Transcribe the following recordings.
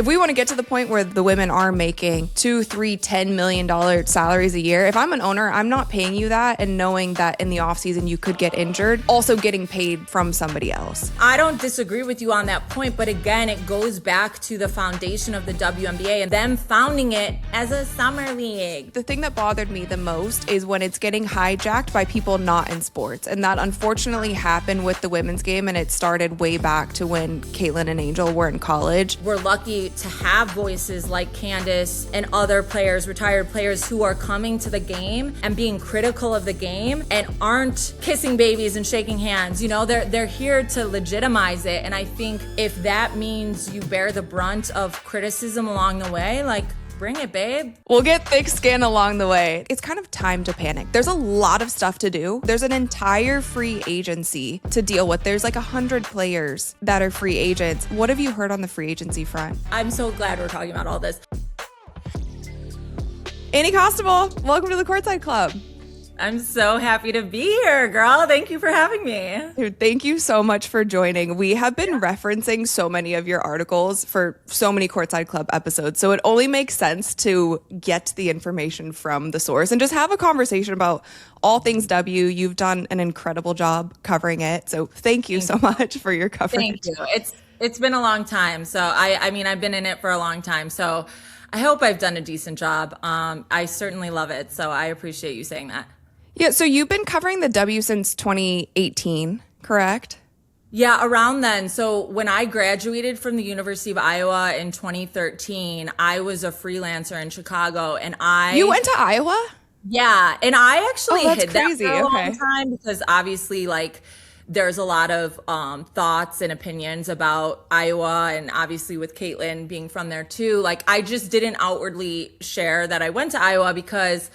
If we want to get to the point where the women are making $2, $3, $10 million salaries a year, if I'm an owner, I'm not paying you that and knowing that in the off season you could get injured, also getting paid from somebody else. I don't disagree with you on that point, but again, it goes back to the foundation of the WNBA and them founding it as a summer league. The thing that bothered me the most is when it's getting hijacked by people not in sports. And that unfortunately happened with the women's game, and it started way back to when Caitlin and Angel were in college. We're lucky to have voices like Candace and other players, retired players, who are coming to the game and being critical of the game and aren't kissing babies and shaking hands. You know, they're here to legitimize it. And I think if that means you bear the brunt of criticism along the way, like, bring it, babe. We'll get thick skin along the way. It's kind of time to panic. There's a lot of stuff to do. There's an entire free agency to deal with. There's like 100 players that are free agents. What have you heard on the free agency front? I'm so glad we're talking about all this. Annie Costabile, welcome to the Courtside Club. I'm so happy to be here, girl. Thank you for having me. Dude, thank you so much for joining. We have been referencing so many of your articles for so many Courtside Club episodes, so it only makes sense to get the information from the source and just have a conversation about all things W. You've done an incredible job covering it, so thank you so much for your coverage. Thank you. It's been a long time, so I mean, I've been in it for a long time, so I hope I've done a decent job. I certainly love it, so I appreciate you saying that. Yeah, so you've been covering the W since 2018, correct? Yeah, around then. So when I graduated from the University of Iowa in 2013, I was a freelancer in Chicago, and You went to Iowa? Yeah, and I actually hid crazy. that for a long time because obviously, like, there's a lot of thoughts and opinions about Iowa, and obviously with Caitlin being from there too. Like, I just didn't outwardly share that I went to Iowa because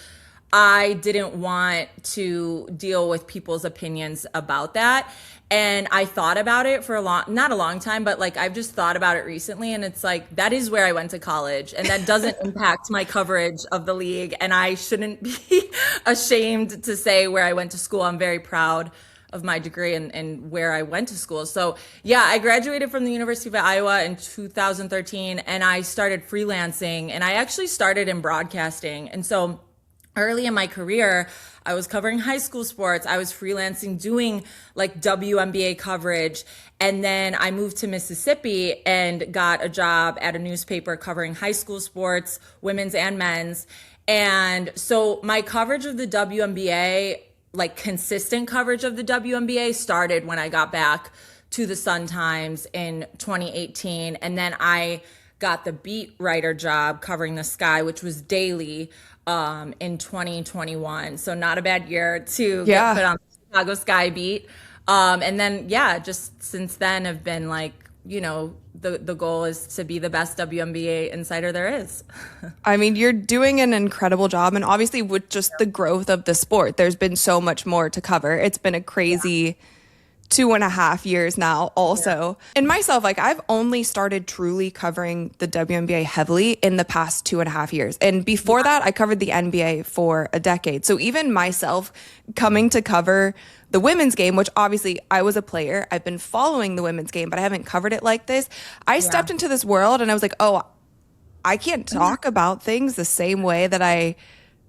I didn't want to deal with people's opinions about that. And I thought about it for not a long time, but like I've just thought about it recently. And it's like, that is where I went to college, and that doesn't impact my coverage of the league. And I shouldn't be ashamed to say where I went to school. I'm very proud of my degree and where I went to school. So yeah, I graduated from the University of Iowa in 2013, and I started freelancing, and I actually started in broadcasting. And so early in my career, I was covering high school sports. I was freelancing, doing like WNBA coverage. And then I moved to Mississippi and got a job at a newspaper covering high school sports, women's and men's. And so my coverage of the WNBA, like consistent coverage of the WNBA, started when I got back to the Sun-Times in 2018. And then I got the beat writer job covering the Sky, which was daily, in 2021. So not a bad year to get put on the Chicago Sky beat. And then, yeah, just since then have been like, you know, the goal is to be the best WNBA insider there is. I mean, you're doing an incredible job. And obviously with just the growth of the sport, there's been so much more to cover. It's been a crazy 2.5 years now also. And myself, like I've only started truly covering the WNBA heavily in the past 2.5 years. And before that, I covered the NBA for a decade. So even myself coming to cover the women's game, which obviously I was a player, I've been following the women's game, but I haven't covered it like this. I stepped into this world and I was like, oh, I can't talk about things the same way that I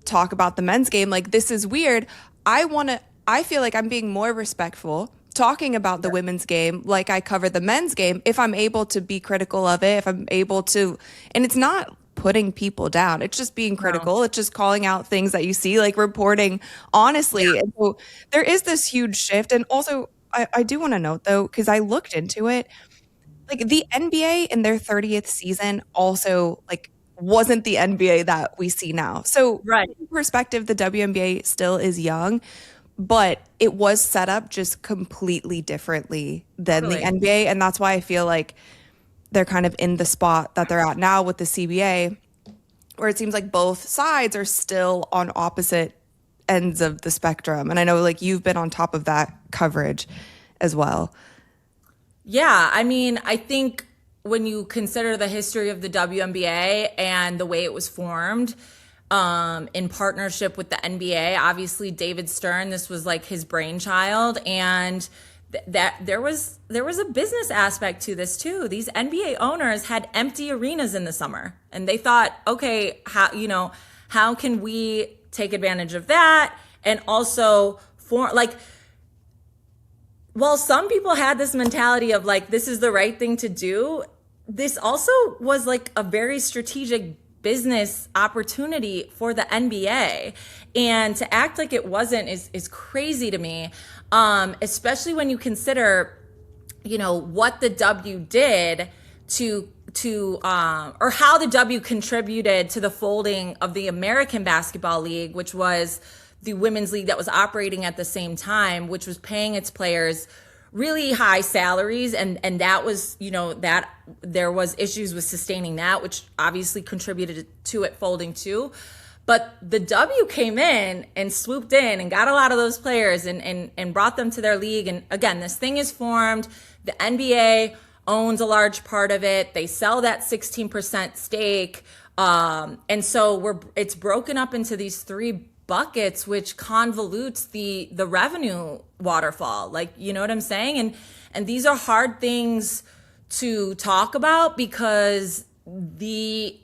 talk about the men's game. Like, this is weird. I feel like I'm being more respectful talking about the women's game like I cover the men's game if I'm able to be critical of it, if I'm able to, and it's not putting people down. It's just being critical. It's just calling out things that you see, like reporting honestly. And so there is this huge shift. And also I do want to note though, because I looked into it, like the NBA in their 30th season also like wasn't the NBA that we see now. So in perspective, the WNBA still is young, but it was set up just completely differently than the NBA. And that's why I feel like they're kind of in the spot that they're at now with the CBA, where it seems like both sides are still on opposite ends of the spectrum. And I know like you've been on top of that coverage as well. Yeah, I mean, I think when you consider the history of the WNBA and the way it was formed, in partnership with the NBA. Obviously, David Stern, this was like his brainchild, and that there was a business aspect to this too. These NBA owners had empty arenas in the summer, and they thought, okay, how can we take advantage of that? And also for like, while some people had this mentality of like, this is the right thing to do, this also was like a very strategic business opportunity for the NBA. And to act like it wasn't is crazy to me, especially when you consider, what the W did or how the W contributed to the folding of the American Basketball League, which was the women's league that was operating at the same time, which was paying its players really high salaries, and that was, that there was issues with sustaining that, which obviously contributed to it folding too. But the W came in and swooped in and got a lot of those players and brought them to their league. And again, this thing is formed. The NBA owns a large part of it. They sell that 16% stake. And so it's broken up into these three buckets, which convolutes the revenue waterfall. Like, you know what I'm saying? And these are hard things to talk about because the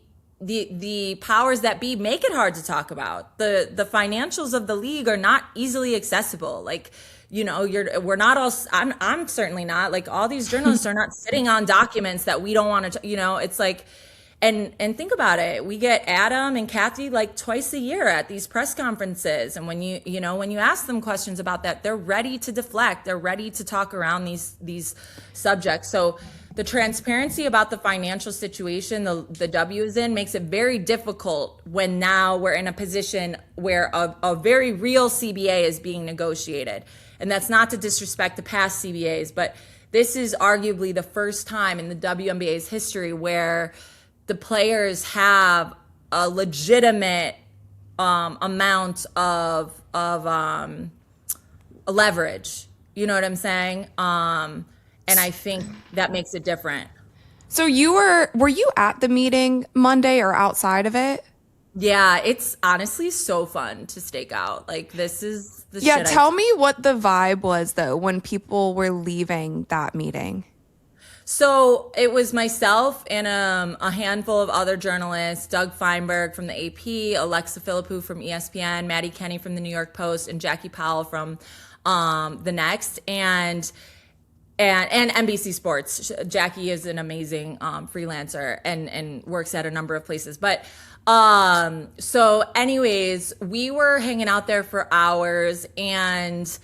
powers that be make it hard to talk about. The financials of the league are not easily accessible. Like, we're not all, I'm certainly not, like, all these journalists are not sitting on documents that we don't want to, it's like, and think about it. We get Adam and Kathy like twice a year at these press conferences. And when you ask them questions about that, they're ready to deflect. They're ready to talk around these subjects. So the transparency about the financial situation the W is in makes it very difficult when now we're in a position where a very real CBA is being negotiated. And that's not to disrespect the past CBAs, but this is arguably the first time in the WNBA's history where the players have a legitimate amount of leverage. You know what I'm saying? And I think that makes it different. So were you at the meeting Monday or outside of it? Yeah, it's honestly so fun to stake out. Like, this is the shit. Yeah, tell me what the vibe was though when people were leaving that meeting. So it was myself and a handful of other journalists, Doug Feinberg from the AP, Alexa Philippou from ESPN, Maddie Kenny from the New York Post, and Jackie Powell from The Next, and NBC Sports. Jackie is an amazing freelancer and works at a number of places. But so anyways, we were hanging out there for hours, and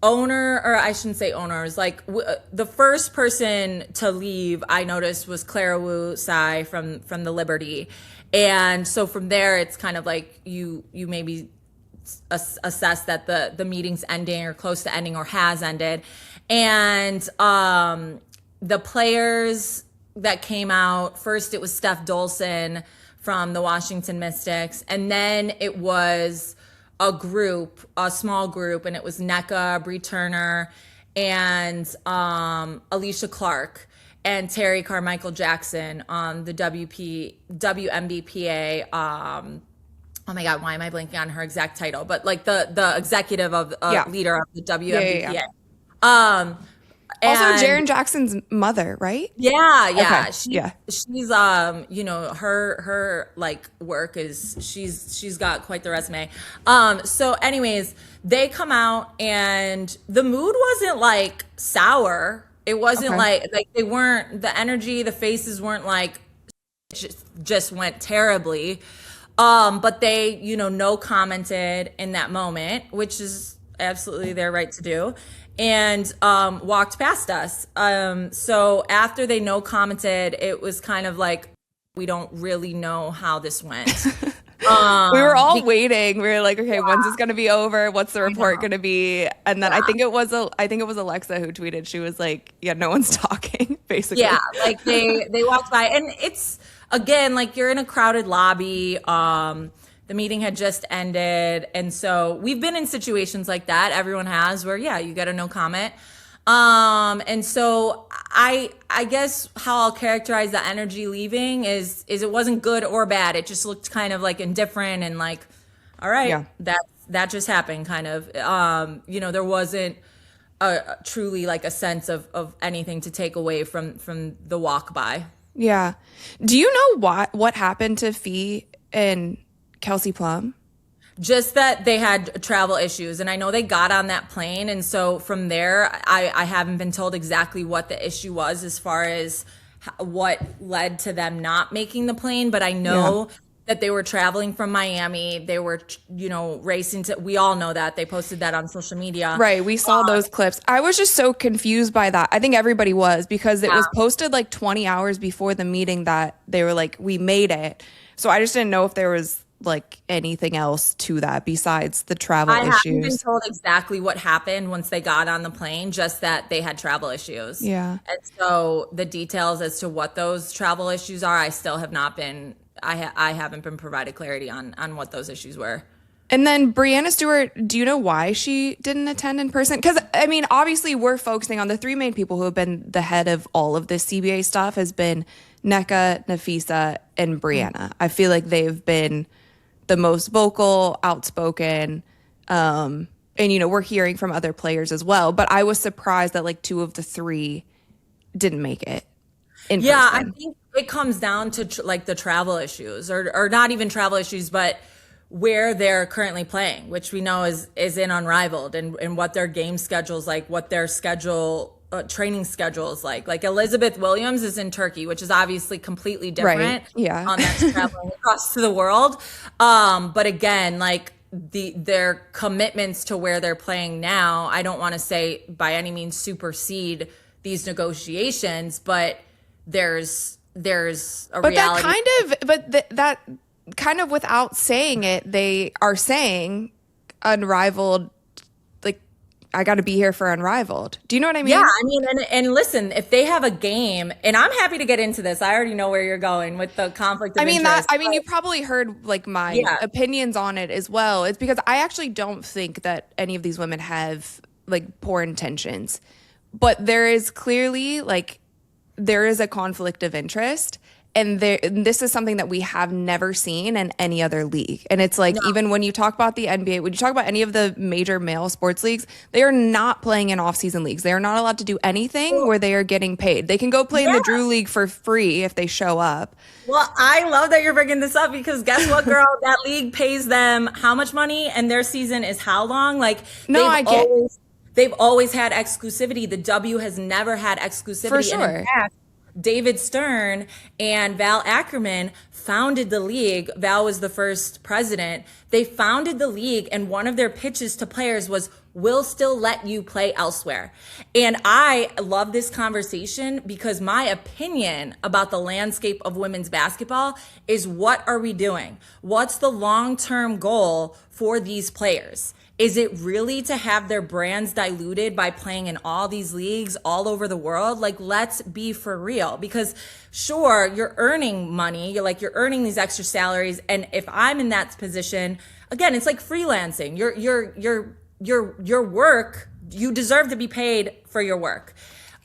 I shouldn't say owners, like the first person to leave I noticed was Clara Wu Tsai from the Liberty. And so from there, it's kind of like you maybe assess that the meeting's ending or close to ending or has ended. And the players that came out, first it was Steph Dolson from the Washington Mystics, and then it was a small group, and it was NECA, Bree Turner, and Alicia Clark, and Terry Carmichael Jackson on the WNBPA. Oh my God, why am I blanking on her exact title? But like the executive of leader of the WNBPA. Yeah. Also, Jaren Jackson's mother, right? Yeah. Okay. She's her like work is she's got quite the resume. So anyways, they come out and the mood wasn't like sour. It wasn't like they weren't, the energy, the faces weren't like just went terribly. But they, no commented in that moment, which is absolutely their right to do, and walked past us. So after they no commented, it was kind of like, we don't really know how this went. We were all waiting. We were like, okay, when's this going to be over? What's the report going to be? And then I think it was Alexa who tweeted. She was like, yeah, no one's talking, basically. Yeah, like they walked by, and it's, again, like you're in a crowded lobby. The meeting had just ended. And so we've been in situations like that. Everyone has, where, yeah, you get a no comment. And so I guess how I'll characterize the energy leaving is it wasn't good or bad. It just looked kind of like indifferent and like, all right, that just happened kind of. There wasn't truly like a sense of anything to take away from the walk by. Yeah. Do you know what happened to Fee and Kelsey Plum? Just that they had travel issues, and I know they got on that plane, and so from there, I haven't been told exactly what the issue was as far as what led to them not making the plane, but I know that they were traveling from Miami. They were, racing to, we all know that. They posted that on social media. Right. We saw those clips. I was just so confused by that. I think everybody was, because it was posted like 20 hours before the meeting that they were like, we made it. So I just didn't know if there was like anything else to that besides the travel issues. I haven't been told exactly what happened once they got on the plane, just that they had travel issues. Yeah. And so the details as to what those travel issues are, I still have not been, I haven't been provided clarity on what those issues were. And then Brianna Stewart, do you know why she didn't attend in person? Because, I mean, obviously we're focusing on the three main people who have been the head of all of this CBA stuff has been Nneka, Nafisa, and Brianna. I feel like they've been the most vocal, outspoken, and, we're hearing from other players as well. But I was surprised that like two of the three didn't make it in person. I think it comes down to like the travel issues or not even travel issues, but where they're currently playing, which we know is in Unrivaled, and what their game schedule's like, what their training schedule is like. Like Elizabeth Williams is in Turkey, which is obviously completely different. Right. Yeah. That's traveling across to the world. But again, like their commitments to where they're playing now, I don't want to say by any means supersede these negotiations, but there's a reality. That kind of without saying it, they are saying Unrivaled, like, I got to be here for Unrivaled. Do you know what I mean? Yeah, I mean, and listen, if they have a game, and I'm happy to get into this. I already know where you're going with the conflict of interest. You probably heard like my opinions on it as well. It's because I actually don't think that any of these women have like poor intentions, but there is clearly like there is a conflict of interest. And this is something that we have never seen in any other league. And it's like, even when you talk about the NBA, when you talk about any of the major male sports leagues, they are not playing in off-season leagues. They are not allowed to do anything where they are getting paid. They can go play in the Drew League for free if they show up. Well, I love that you're bringing this up, because guess what, girl? That league pays them how much money, and their season is how long? Like, they've always had exclusivity. The W has never had exclusivity. For sure. And in fact, David Stern and Val Ackerman founded the league. Val was the first president. They founded the league, and one of their pitches to players was, we'll still let you play elsewhere. And I love this conversation because my opinion about the landscape of women's basketball is, what are we doing? What's the long-term goal for these players? Is it really to have their brands diluted by playing in all these leagues all over the world? Like, let's be for real. Because sure, you're earning money. You're earning these extra salaries. And if I'm in that position, again, it's like freelancing. Your work, you deserve to be paid for your work.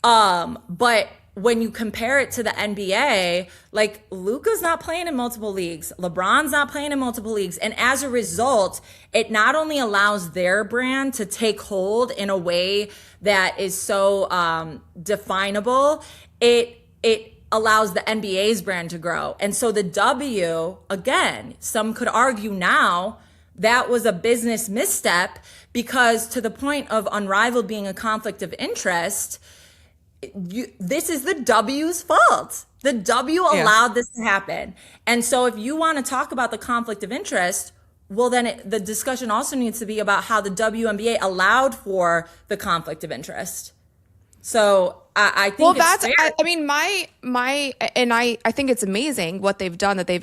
But when you compare it to the NBA, like, Luka's not playing in multiple leagues, LeBron's not playing in multiple leagues. And as a result, it not only allows their brand to take hold in a way that is so definable, it allows the NBA's brand to grow. And so the W, again, some could argue now, that was a business misstep, because to the point of Unrivaled being a conflict of interest, this is the W's fault. The W allowed this to happen. And so if you want to talk about the conflict of interest, well, then the discussion also needs to be about how the WNBA allowed for the conflict of interest. So I think it's fair. I think it's amazing what they've done, that they've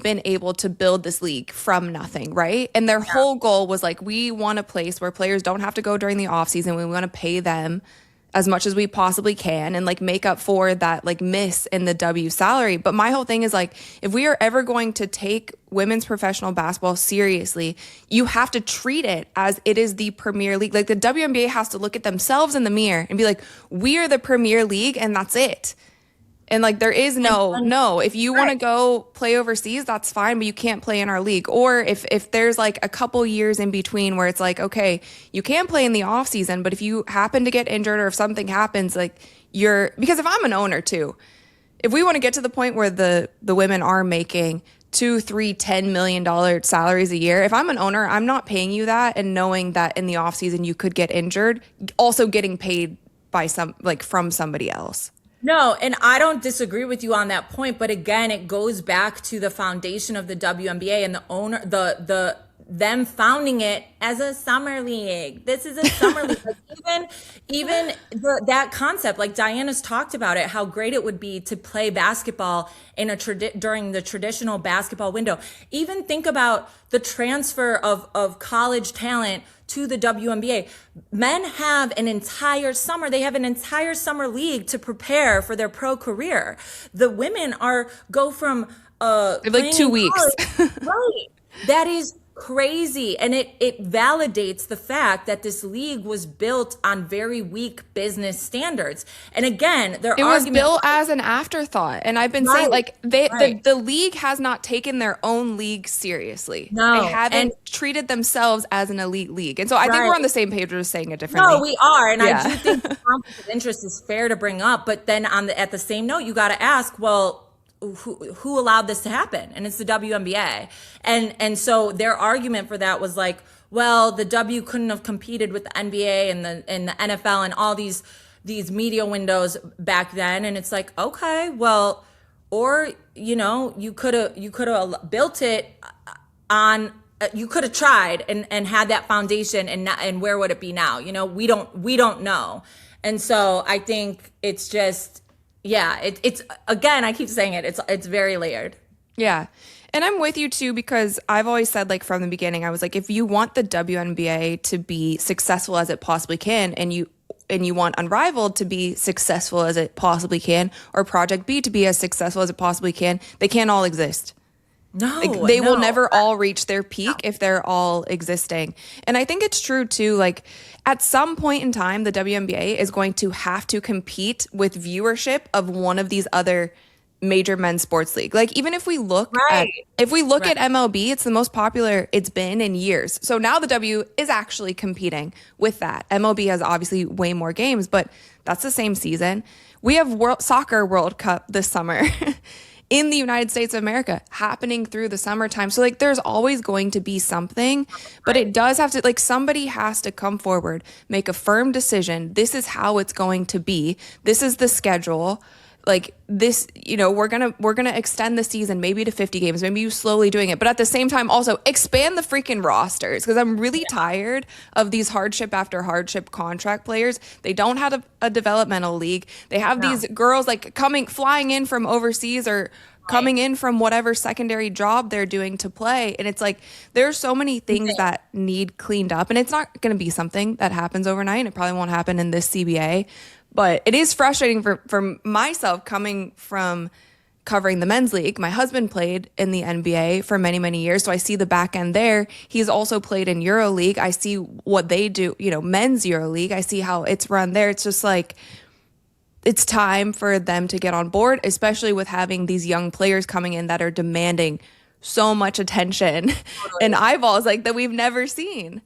been able to build this league from nothing, right? And their whole goal was like, we want a place where players don't have to go during the off season. We want to pay them as much as we possibly can and like make up for that like miss in the W salary. But my whole thing is like, if we are ever going to take women's professional basketball seriously, you have to treat it as it is the premier league. Like, the WNBA has to look at themselves in the mirror and be like, we are the premier league, and that's it. And like there is no, if you want to Right. go play overseas, that's fine, but you can't play in our league. Or if there's like a couple years in between where it's like, okay, you can play in the off season, but if you happen to get injured or if something happens, like because if I'm an owner too, if we want to get to the point where the women are making two, three, $10 million salaries a year, if I'm an owner, I'm not paying you that and knowing that in the off season you could get injured, also getting paid by from somebody else. No, and I don't disagree with you on that point, but again, it goes back to the foundation of the WNBA and the owner, the them founding it as a summer league. This is a summer league. Like even that concept, like Diana's talked about it, how great it would be to play basketball in during the traditional basketball window. Even think about the transfer of college talent to the WNBA. Men have an entire summer. They have an entire summer league to prepare for their pro career. The women go from They have like 2 weeks. right. That is crazy. And it validates the fact that this league was built on very weak business standards. And again, It was built as an afterthought. And I've been saying like the league has not taken their own league seriously. No. They haven't treated themselves as an elite league. And so I think we're on the same page, we're just saying it differently. No, we are. And Yeah. I do think the conflict of interest is fair to bring up. But then at the same note, you got to ask, well, who allowed this to happen? And it's the WNBA. And so their argument for that was like, well, the W couldn't have competed with the NBA and the NFL and all these media windows back then. And it's like, okay, well, or you could have built it on. You could have tried and had that foundation, and where would it be now? We don't know. And so I think it's just. Yeah, it's again, I keep saying it. It's very layered. Yeah. And I'm with you too, because I've always said, like, from the beginning, I was like, if you want the WNBA to be successful as it possibly can, and you want Unrivaled to be successful as it possibly can, or Project B to be as successful as it possibly can, they can't all exist. No, They will never all reach their peak if they're all existing. And I think it's true too, like at some point in time, the WNBA is going to have to compete with viewership of one of these other major men's sports league. Like even if we look at MLB, it's the most popular it's been in years. So now the W is actually competing with that. MLB has obviously way more games, but that's the same season. We have Soccer World Cup this summer. In the United States of America, happening through the summertime. So like there's always going to be something, but it does have to, like, somebody has to come forward, make a firm decision. This is how it's going to be. This is the schedule. Like this, we're gonna extend the season maybe to 50 games, maybe you slowly doing it, but at the same time also expand the freaking rosters, because I'm really tired of these hardship after hardship contract players. They don't have a developmental league. They have these girls like flying in from overseas or coming in from whatever secondary job they're doing to play, and it's like there's so many things that need cleaned up, and it's not going to be something that happens overnight. It probably won't happen in this CBA. But it is frustrating for myself, coming from covering the men's league. My husband played in the NBA for many, many years, so I see the back end there. He's also played in EuroLeague. I see what they do, men's EuroLeague. I see how it's run there. It's just like it's time for them to get on board, especially with having these young players coming in that are demanding so much attention and eyeballs like that we've never seen.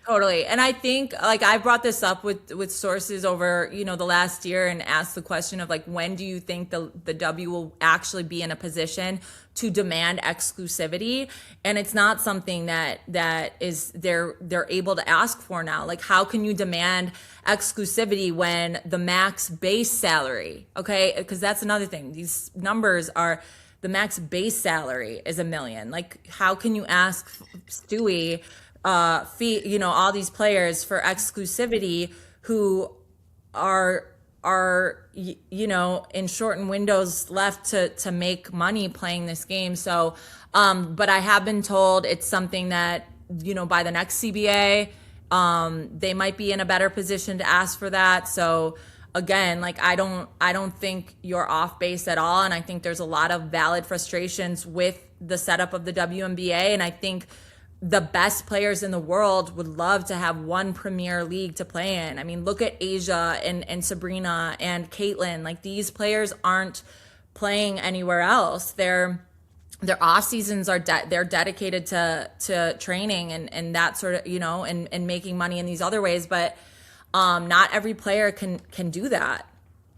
Totally. And I think like I brought this up with sources over, the last year and asked the question of like, when do you think the W will actually be in a position to demand exclusivity? And it's not something that is they're able to ask for now. Like, how can you demand exclusivity when the max base salary, okay? Because that's another thing. These numbers are, the max base salary is $1 million. Like, how can you ask Stewie fee, all these players for exclusivity who are in shortened windows left to make money playing this game. So, but I have been told it's something that, by the next CBA, they might be in a better position to ask for that. So again, like I don't think you're off base at all. And I think there's a lot of valid frustrations with the setup of the WNBA. And I think the best players in the world would love to have one premier league to play in. I mean, look at Asia and Sabrina and Caitlin. Like, these players aren't playing anywhere else. Their off seasons are they're dedicated to training and that sort of, and making money in these other ways. But not every player can do that.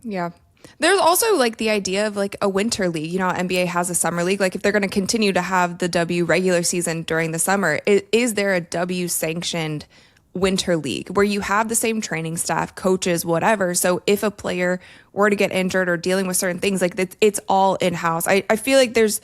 Yeah. There's also like the idea of like a winter league. NBA has a summer league. Like if they're going to continue to have the W regular season during the summer, is there a W sanctioned winter league where you have the same training staff, coaches, whatever? So if a player were to get injured or dealing with certain things, like it's all in-house. I feel like there's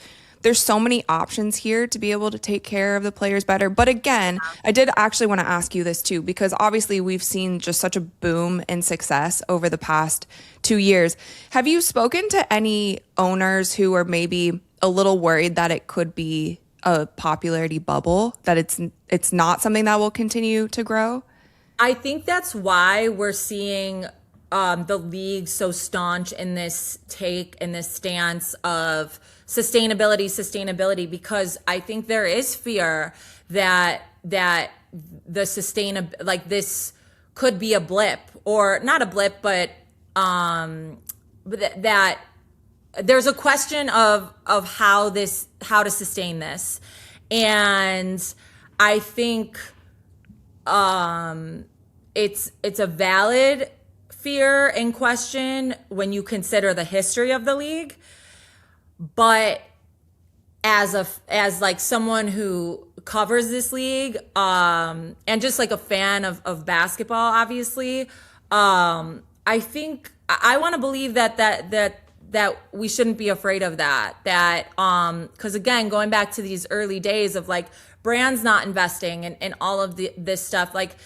so many options here to be able to take care of the players better. But again, I did actually want to ask you this too, because obviously we've seen just such a boom in success over the past 2 years. Have you spoken to any owners who are maybe a little worried that it could be a popularity bubble, that it's not something that will continue to grow? I think that's why we're seeing the league so staunch in this stance of sustainability, because I think there is fear that the like this could be a blip, or not a blip, but that there's a question of how to sustain this. And I think it's a valid fear and question when you consider the history of the league. But as like someone who covers this league, and just like a fan of basketball, obviously, I think I want to believe that we shouldn't be afraid of that. Because again, going back to these early days of like brands not investing and all of this stuff, like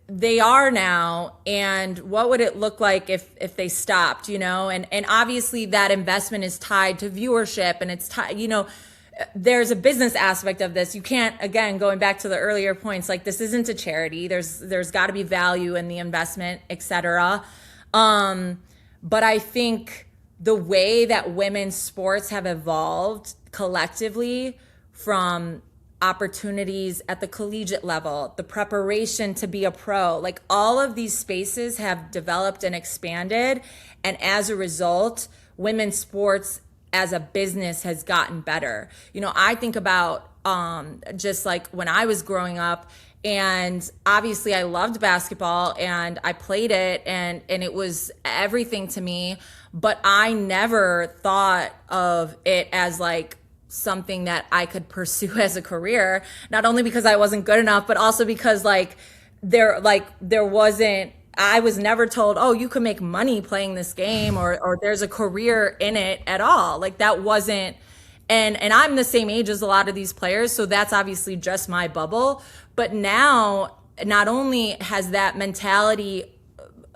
they are now, and what would it look like if they stopped, and obviously that investment is tied to viewership, and it's tied, there's a business aspect of this. You can't, again, going back to the earlier points, like this isn't a charity. There's got to be value in the investment, etc. But I think the way that women's sports have evolved collectively, from opportunities at the collegiate level, the preparation to be a pro, like all of these spaces have developed and expanded. And as a result, women's sports as a business has gotten better. I think about just like when I was growing up, and obviously I loved basketball and I played it, and it was everything to me, but I never thought of it as like something that I could pursue as a career, not only because I wasn't good enough, but also because I was never told, oh, you can make money playing this game, or there's a career in it at all. Like that wasn't, and I'm the same age as a lot of these players, so that's obviously just my bubble. But now, not only has that mentality,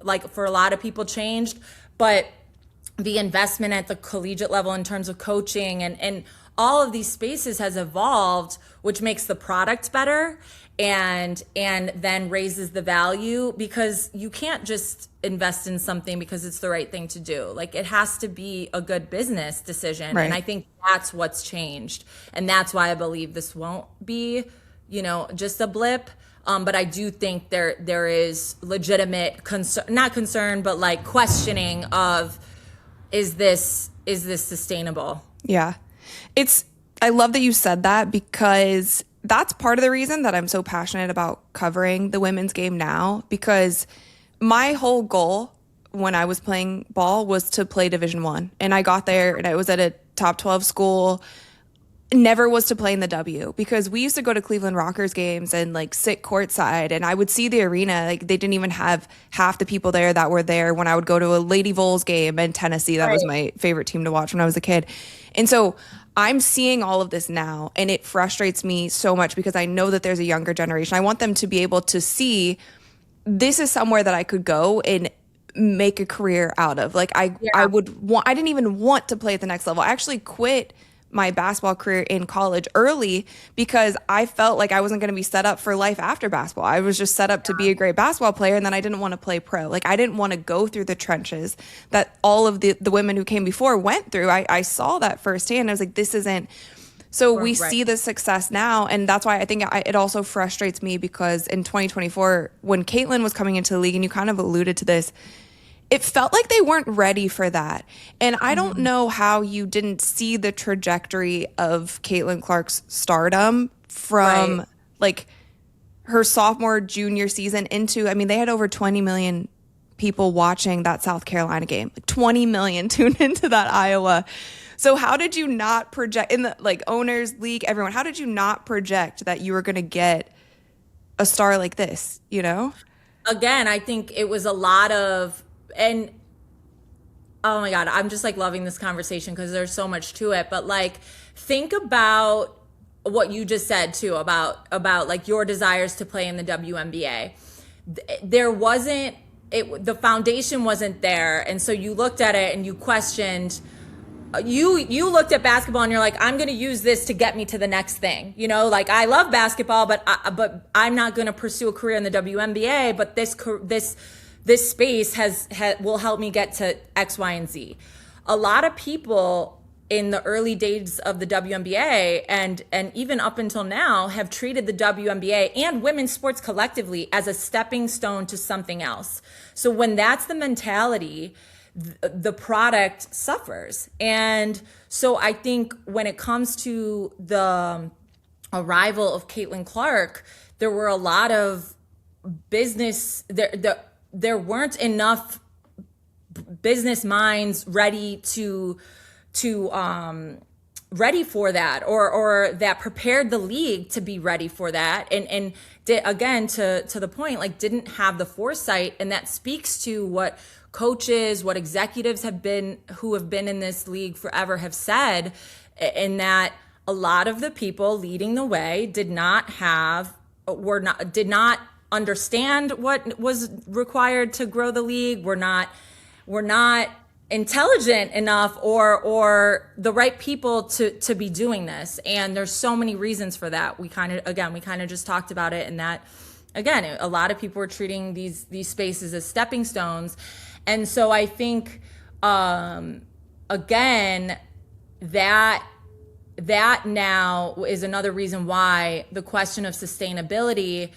like for a lot of people, changed, but the investment at the collegiate level in terms of coaching and all of these spaces has evolved, which makes the product better and then raises the value, because you can't just invest in something because it's the right thing to do. Like it has to be a good business decision. Right. And I think that's what's changed. And that's why I believe this won't be, just a blip. But I do think there is legitimate not concern, but like questioning of, is this sustainable? Yeah. I love that you said that, because that's part of the reason that I'm so passionate about covering the women's game now, because my whole goal when I was playing ball was to play Division I. And I got there and I was at a top 12 school, never was to play in the W, because we used to go to Cleveland Rockers games and like sit courtside, and I would see the arena. Like they didn't even have half the people there that were there when I would go to a Lady Vols game in Tennessee. That was my favorite team to watch when I was a kid. And so I'm seeing all of this now, and it frustrates me so much because I know that there's a younger generation. I want them to be able to see this is somewhere that I could go and make a career out of. Like I didn't even want to play at the next level. I actually quit my basketball career in college early because I felt like I wasn't going to be set up for life after basketball. I was just set up to be a great basketball player, and then I didn't want to play pro. Like I didn't want to go through the trenches that all of the women who came before went through. I saw that firsthand. I was like, this isn't. So we see the success now, and that's why I think it also frustrates me, because in 2024, when Caitlin was coming into the league, and you kind of alluded to this, it felt like they weren't ready for that. And I don't know how you didn't see the trajectory of Caitlin Clark's stardom from Right. like her sophomore, junior season into, I mean, they had over 20 million people watching that South Carolina game. Like 20 million tuned into that Iowa. So how did you not project in the like owners league, everyone, how did you not project that you were going to get a star like this, you know? Again, I think it was a lot of, and oh my God, I'm just like loving this conversation because there's so much to it. But like, think about what you just said too about like your desires to play in the WNBA. There wasn't the foundation wasn't there, and so you looked at it and you questioned. You looked at basketball and you're like, I'm going to use this to get me to the next thing. You know, like I love basketball, but I'm not going to pursue a career in the WNBA. But this space will help me get to X, Y, and Z. A lot of people in the early days of the WNBA and even up until now have treated the WNBA and women's sports collectively as a stepping stone to something else. So when that's the mentality, the product suffers. And so I think when it comes to the arrival of Caitlin Clark, there were a lot of business, there weren't enough business minds ready ready for that, or that prepared the league to be ready for that, and again to the point, like didn't have the foresight. And that speaks to what coaches, what executives who have been in this league forever have said, in that a lot of the people leading the way did not understand what was required to grow the league, were not intelligent enough or the right people to be doing this. And there's so many reasons for that. We kind of just talked about it, and that again, a lot of people were treating these spaces as stepping stones. And so I think again, that now is another reason why the question of sustainability,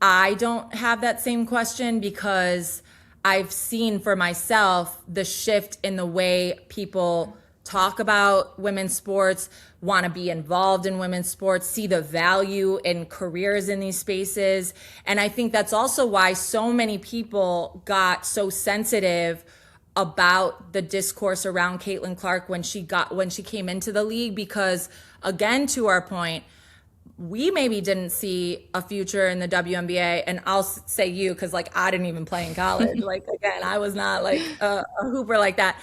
I don't have that same question, because I've seen for myself the shift in the way people talk about women's sports, want to be involved in women's sports, see the value in careers in these spaces. And I think that's also why so many people got so sensitive about the discourse around Caitlin Clark when she came into the league, because again, to our point, we maybe didn't see a future in the WNBA, and I'll say you, because like I didn't even play in college. Like again, I was not like a hooper like that.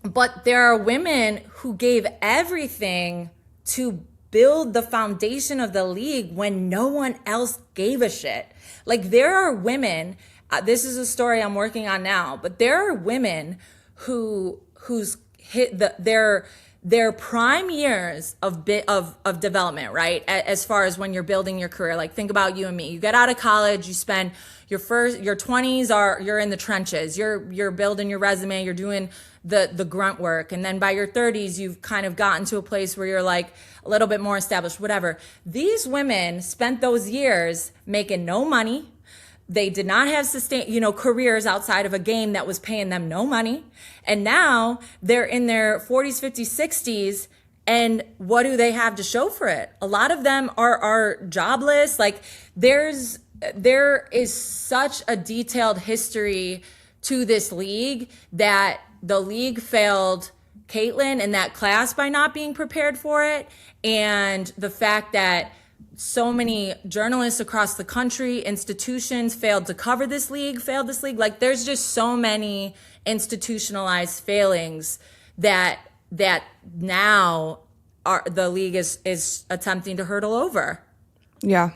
But there are women who gave everything to build the foundation of the league when no one else gave a shit. Like there are women. This is a story I'm working on now, but there are women who's hit their prime years of development, right? As far as when you're building your career, like think about you and me. You get out of college, you spend your 20s you're in the trenches. You're building your resume, you're doing the grunt work. And then by your 30s, you've kind of gotten to a place where you're like a little bit more established, whatever. These women spent those years making no money. They did not have careers outside of a game that was paying them no money. And now they're in their 40s, 50s, 60s. And what do they have to show for it? A lot of them are jobless. Like there is such a detailed history to this league, that the league failed Caitlin in that class by not being prepared for it. And the fact that so many journalists across the country, institutions failed to cover this league, Like there's just so many institutionalized failings that now the league is attempting to hurdle over. Yeah.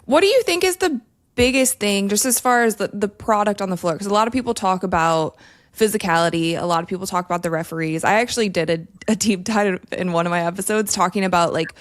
What do you think is the biggest thing, just as far as the product on the floor? Because a lot of people talk about physicality. A lot of people talk about the referees. I actually did a deep dive in one of my episodes talking about like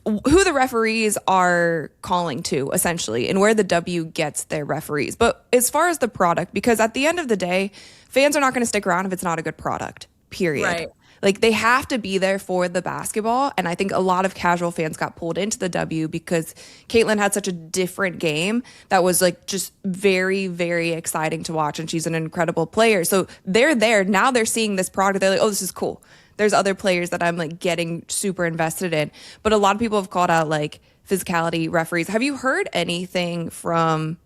who the referees are calling to, essentially, and where the W gets their referees. But as far as the product, because at the end of the day, fans are not going to stick around if it's not a good product, period. Right. Like they have to be there for the basketball. And I think a lot of casual fans got pulled into the W because Caitlin had such a different game that was like just very, very exciting to watch. And she's an incredible player. So they're there. Now they're seeing this product. They're like, oh, this is cool. There's other players that I'm like getting super invested in. But a lot of people have called out like physicality, referees. Have you heard anything from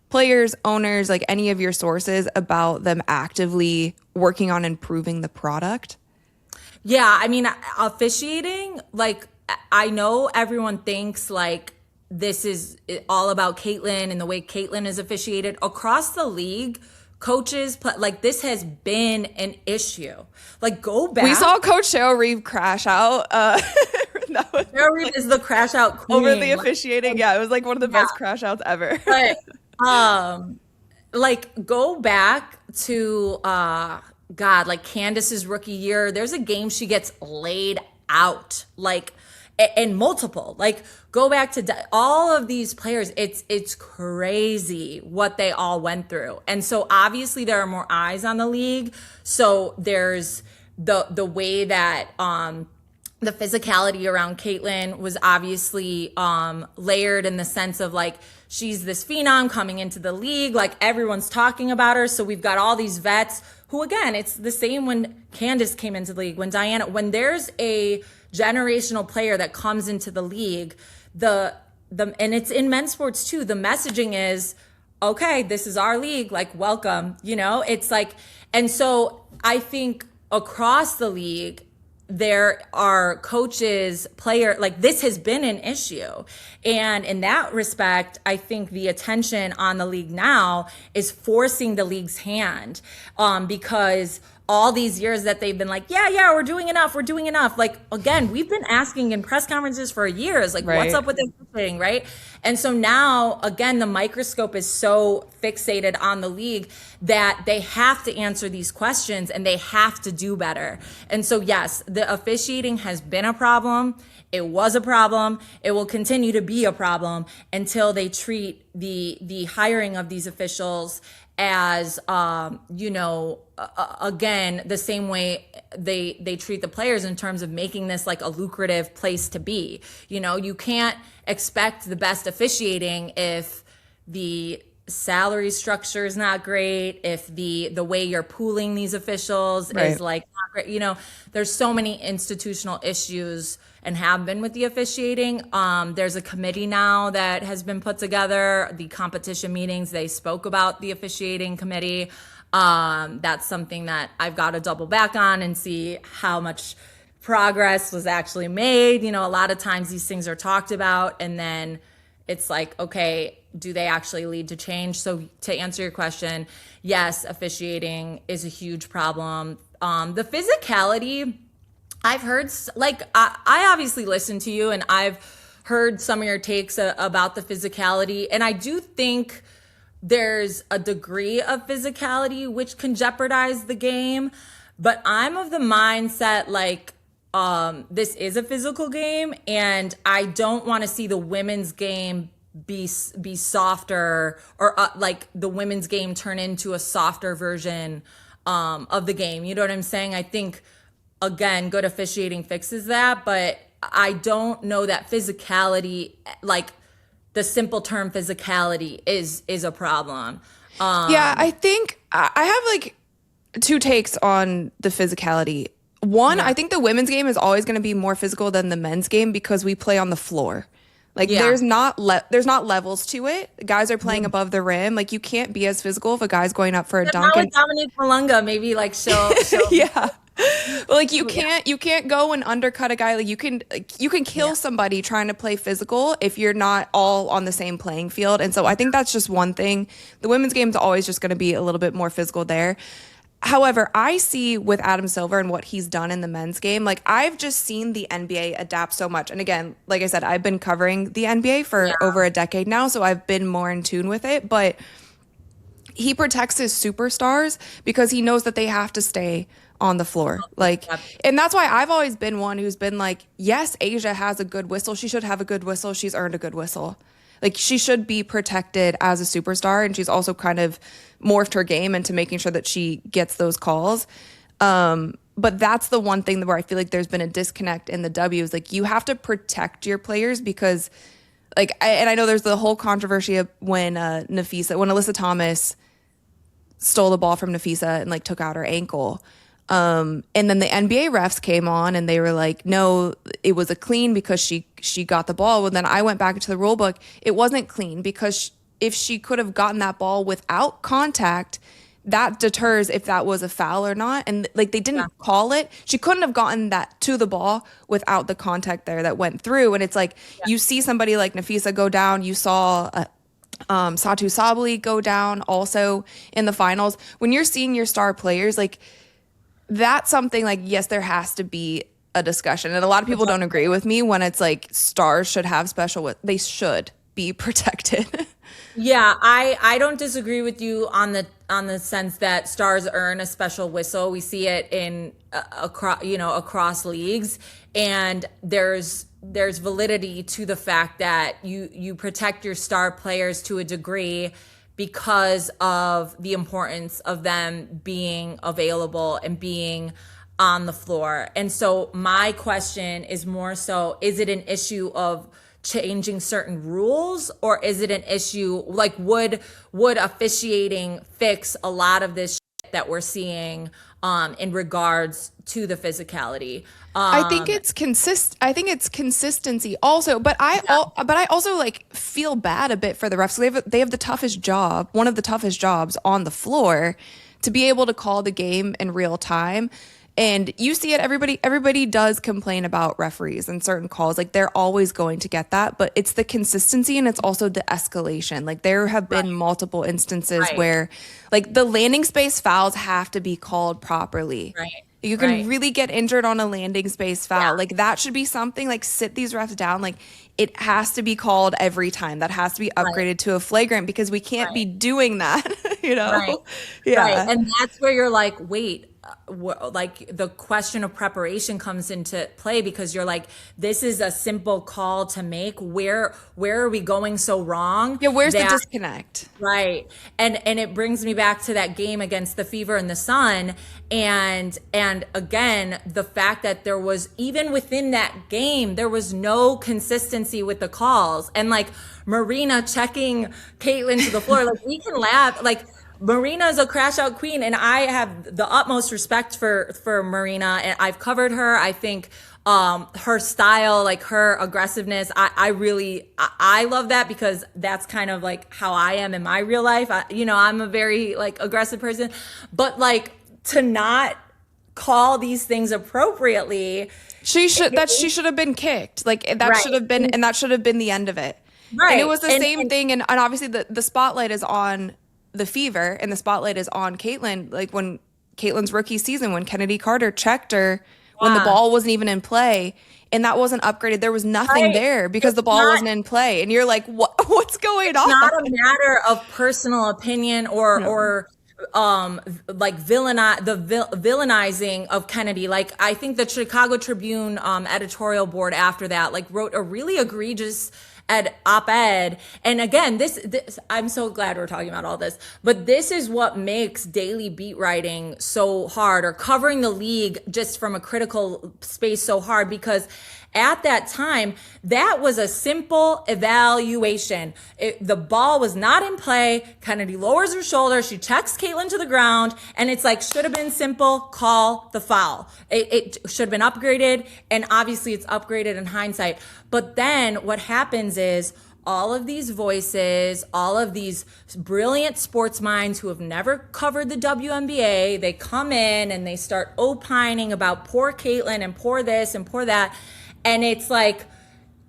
players, owners, like any of your sources about them actively working on improving the product? Yeah, I mean, officiating, like, I know everyone thinks like this is all about Caitlin and the way Caitlin is officiated across the league. Coaches, like, this has been an issue. Like, go back. We saw Coach Cheryl Reeve crash out. That was Cheryl Reeve is the crash out queen. over the officiating. Yeah, it was like one of the best crash outs ever. But, like, go back to, God, like Candace's rookie year. There's a game she gets laid out, like, and multiple. Like, go back to all of these players. It's crazy what they all went through. And so obviously there are more eyes on the league. So there's the way that the physicality around Caitlin was obviously layered in the sense of like she's this phenom coming into the league, like everyone's talking about her. So we've got all these vets who, again, it's the same when Candace came into the league, when Diana, when there's a generational player that comes into the league, and it's in men's sports too, the messaging is, okay, this is our league, like, welcome, you know. It's like, and so I think across the league there are coaches, like, this has been an issue. And in that respect, I think the attention on the league now is forcing the league's hand, because all these years that they've been like, yeah, we're doing enough. Like, again, we've been asking in press conferences for years, like, right. What's up with this thing, right? And so now, again, the microscope is so fixated on the league that they have to answer these questions and they have to do better. And so, yes, the officiating has been a problem. It was a problem. It will continue to be a problem until they treat the hiring of these officials as, again, the same way they treat the players in terms of making this like a lucrative place to be. You know, you can't expect the best officiating if the salary structure is not great, if the way you're pooling these officials is like not great. You know, there's so many institutional issues and have been with the officiating. There's a committee now that has been put together. The competition meetings, they spoke about the officiating committee. That's something that I've got to double back on and see how much progress was actually made. You know, a lot of times these things are talked about and then it's like, okay, do they actually lead to change? So to answer your question, yes, officiating is a huge problem. The physicality, I've heard, like, I obviously listen to you and I've heard some of your takes about the physicality. And I do think there's a degree of physicality which can jeopardize the game. But I'm of the mindset, like, this is a physical game and I don't want to see the women's game be softer or like the women's game turn into a softer version of the game. You know what I'm saying? I think, again, good officiating fixes that, but I don't know that physicality, like the simple term physicality is a problem. Yeah, I think I have like two takes on the physicality. One, I think the women's game is always going to be more physical than the men's game because we play on the floor. Like there's not levels to it. Guys are playing above the rim. Like you can't be as physical if a guy's going up for a dunk. Not with Dominique Malunga, maybe like she'll yeah. But like you can't go and undercut a guy. Like you can kill somebody trying to play physical if you're not all on the same playing field. And so I think that's just one thing. The women's game is always just going to be a little bit more physical there. However, I see with Adam Silver and what he's done in the men's game, like I've just seen the NBA adapt so much. And again, like I said, I've been covering the NBA for over a decade now, so I've been more in tune with it. But he protects his superstars because he knows that they have to stay on the floor. Like, and that's why I've always been one who's been like, yes, Asia has a good whistle. She should have a good whistle. She's earned a good whistle. Like she should be protected as a superstar, and she's also kind of morphed her game into making sure that she gets those calls. but that's the one thing where I feel like there's been a disconnect in the W is like you have to protect your players because like, and I know there's the whole controversy of when when Alyssa Thomas stole the ball from Nafisa and like took out her ankle. And then the NBA refs came on and they were like, no, it was a clean because she got the ball. Well, then I went back into the rule book. It wasn't clean because if she could have gotten that ball without contact, that deters if that was a foul or not. And like they didn't call it. She couldn't have gotten that to the ball without the contact there that went through. And it's like you see somebody like Nafisa go down. You saw Satu Sabali go down also in the finals. When you're seeing your star players, like that's something like, yes, there has to be a discussion. And a lot of people don't agree with me when it's like stars should have they should be protected. Yeah, I don't disagree with you on the sense that stars earn a special whistle. We see it in across leagues, and there's validity to the fact that you protect your star players to a degree because of the importance of them being available and being on the floor. And so my question is more so, is it an issue of changing certain rules, or is it an issue like would officiating fix a lot of this shit that we're seeing in regards to the physicality? I think it's consistency also, but I also like feel bad a bit for the refs. They have the toughest job, one of the toughest jobs on the floor, to be able to call the game in real time. And you see it, everybody does complain about referees and certain calls. Like they're always going to get that, but it's the consistency and it's also the escalation. Like there have been multiple instances where like the landing space fouls have to be called properly. Right. You can really get injured on a landing space foul. Like that should be something like sit these refs down. Like it has to be called every time. That has to be upgraded to a flagrant because we can't be doing that, you know? Right. Yeah. Right. And that's where you're like, wait, like the question of preparation comes into play because you're like, this is a simple call to make. Where are we going so wrong? Yeah, where's the disconnect? Right. And it brings me back to that game against the Fever and the Sun. And again, the fact that there was, even within that game, there was no consistency with the calls. And like Marina checking Caitlin to the floor, like we can laugh, like Marina is a crash out queen, and I have the utmost respect for Marina, and I've covered her. I think her style, like her aggressiveness, I love that because that's kind of like how I am in my real life. I'm a very like aggressive person, but like to not call these things appropriately, she should have been kicked. Like that should have been, and that should have been the end of it. Right. And it was the same thing, and obviously the spotlight is on the Fever and the spotlight is on Caitlin. Like when Caitlin's rookie season, when Kennedy Carter checked her when the ball wasn't even in play, and that wasn't upgraded. There was nothing there because the ball wasn't in play, and you're like, what's going on? It's not a matter of personal opinion or like villainizing of Kennedy. Like I think the Chicago Tribune editorial board after that like wrote a really egregious op-ed. And again, this I'm so glad we're talking about all this, but this is what makes daily beat writing so hard, or covering the league just from a critical space so hard, because at that time, that was a simple evaluation. The ball was not in play. Kennedy lowers her shoulder. She checks Caitlin to the ground. And it's like, should have been simple, call the foul. It should have been upgraded. And obviously it's upgraded in hindsight. But then what happens is all of these voices, all of these brilliant sports minds who have never covered the WNBA, they come in and they start opining about poor Caitlin and poor this and poor that. And it's like,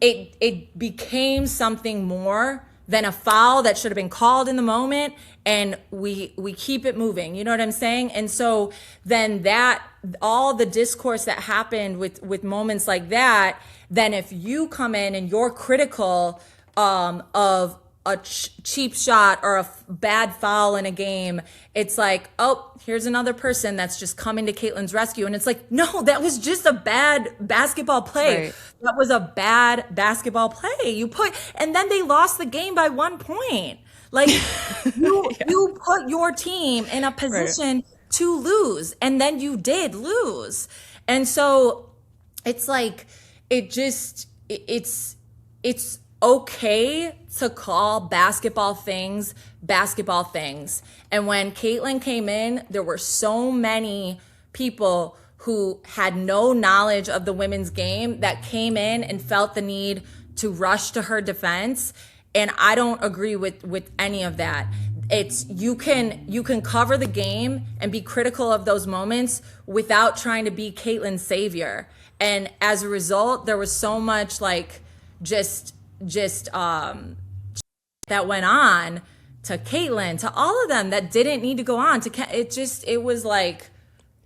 it became something more than a foul that should have been called in the moment. And we keep it moving. You know what I'm saying? And so then that, all the discourse that happened with moments like that, then if you come in and you're critical of a cheap shot or a bad foul in a game, it's like, oh, here's another person that's just coming to Caitlin's rescue. And it's like, no, that was just a bad basketball play. Right. That was a bad basketball play. And then they lost the game by 1 point. Like you put your team in a position to lose. And then you did lose. And so it's like, it's okay to call basketball things. And when Caitlin came in, there were so many people who had no knowledge of the women's game that came in and felt the need to rush to her defense. And I don't agree with any of that. It's you can cover the game and be critical of those moments without trying to be Caitlin's savior. And as a result, there was so much like just that went on to Caitlin, to all of them that didn't need to go on to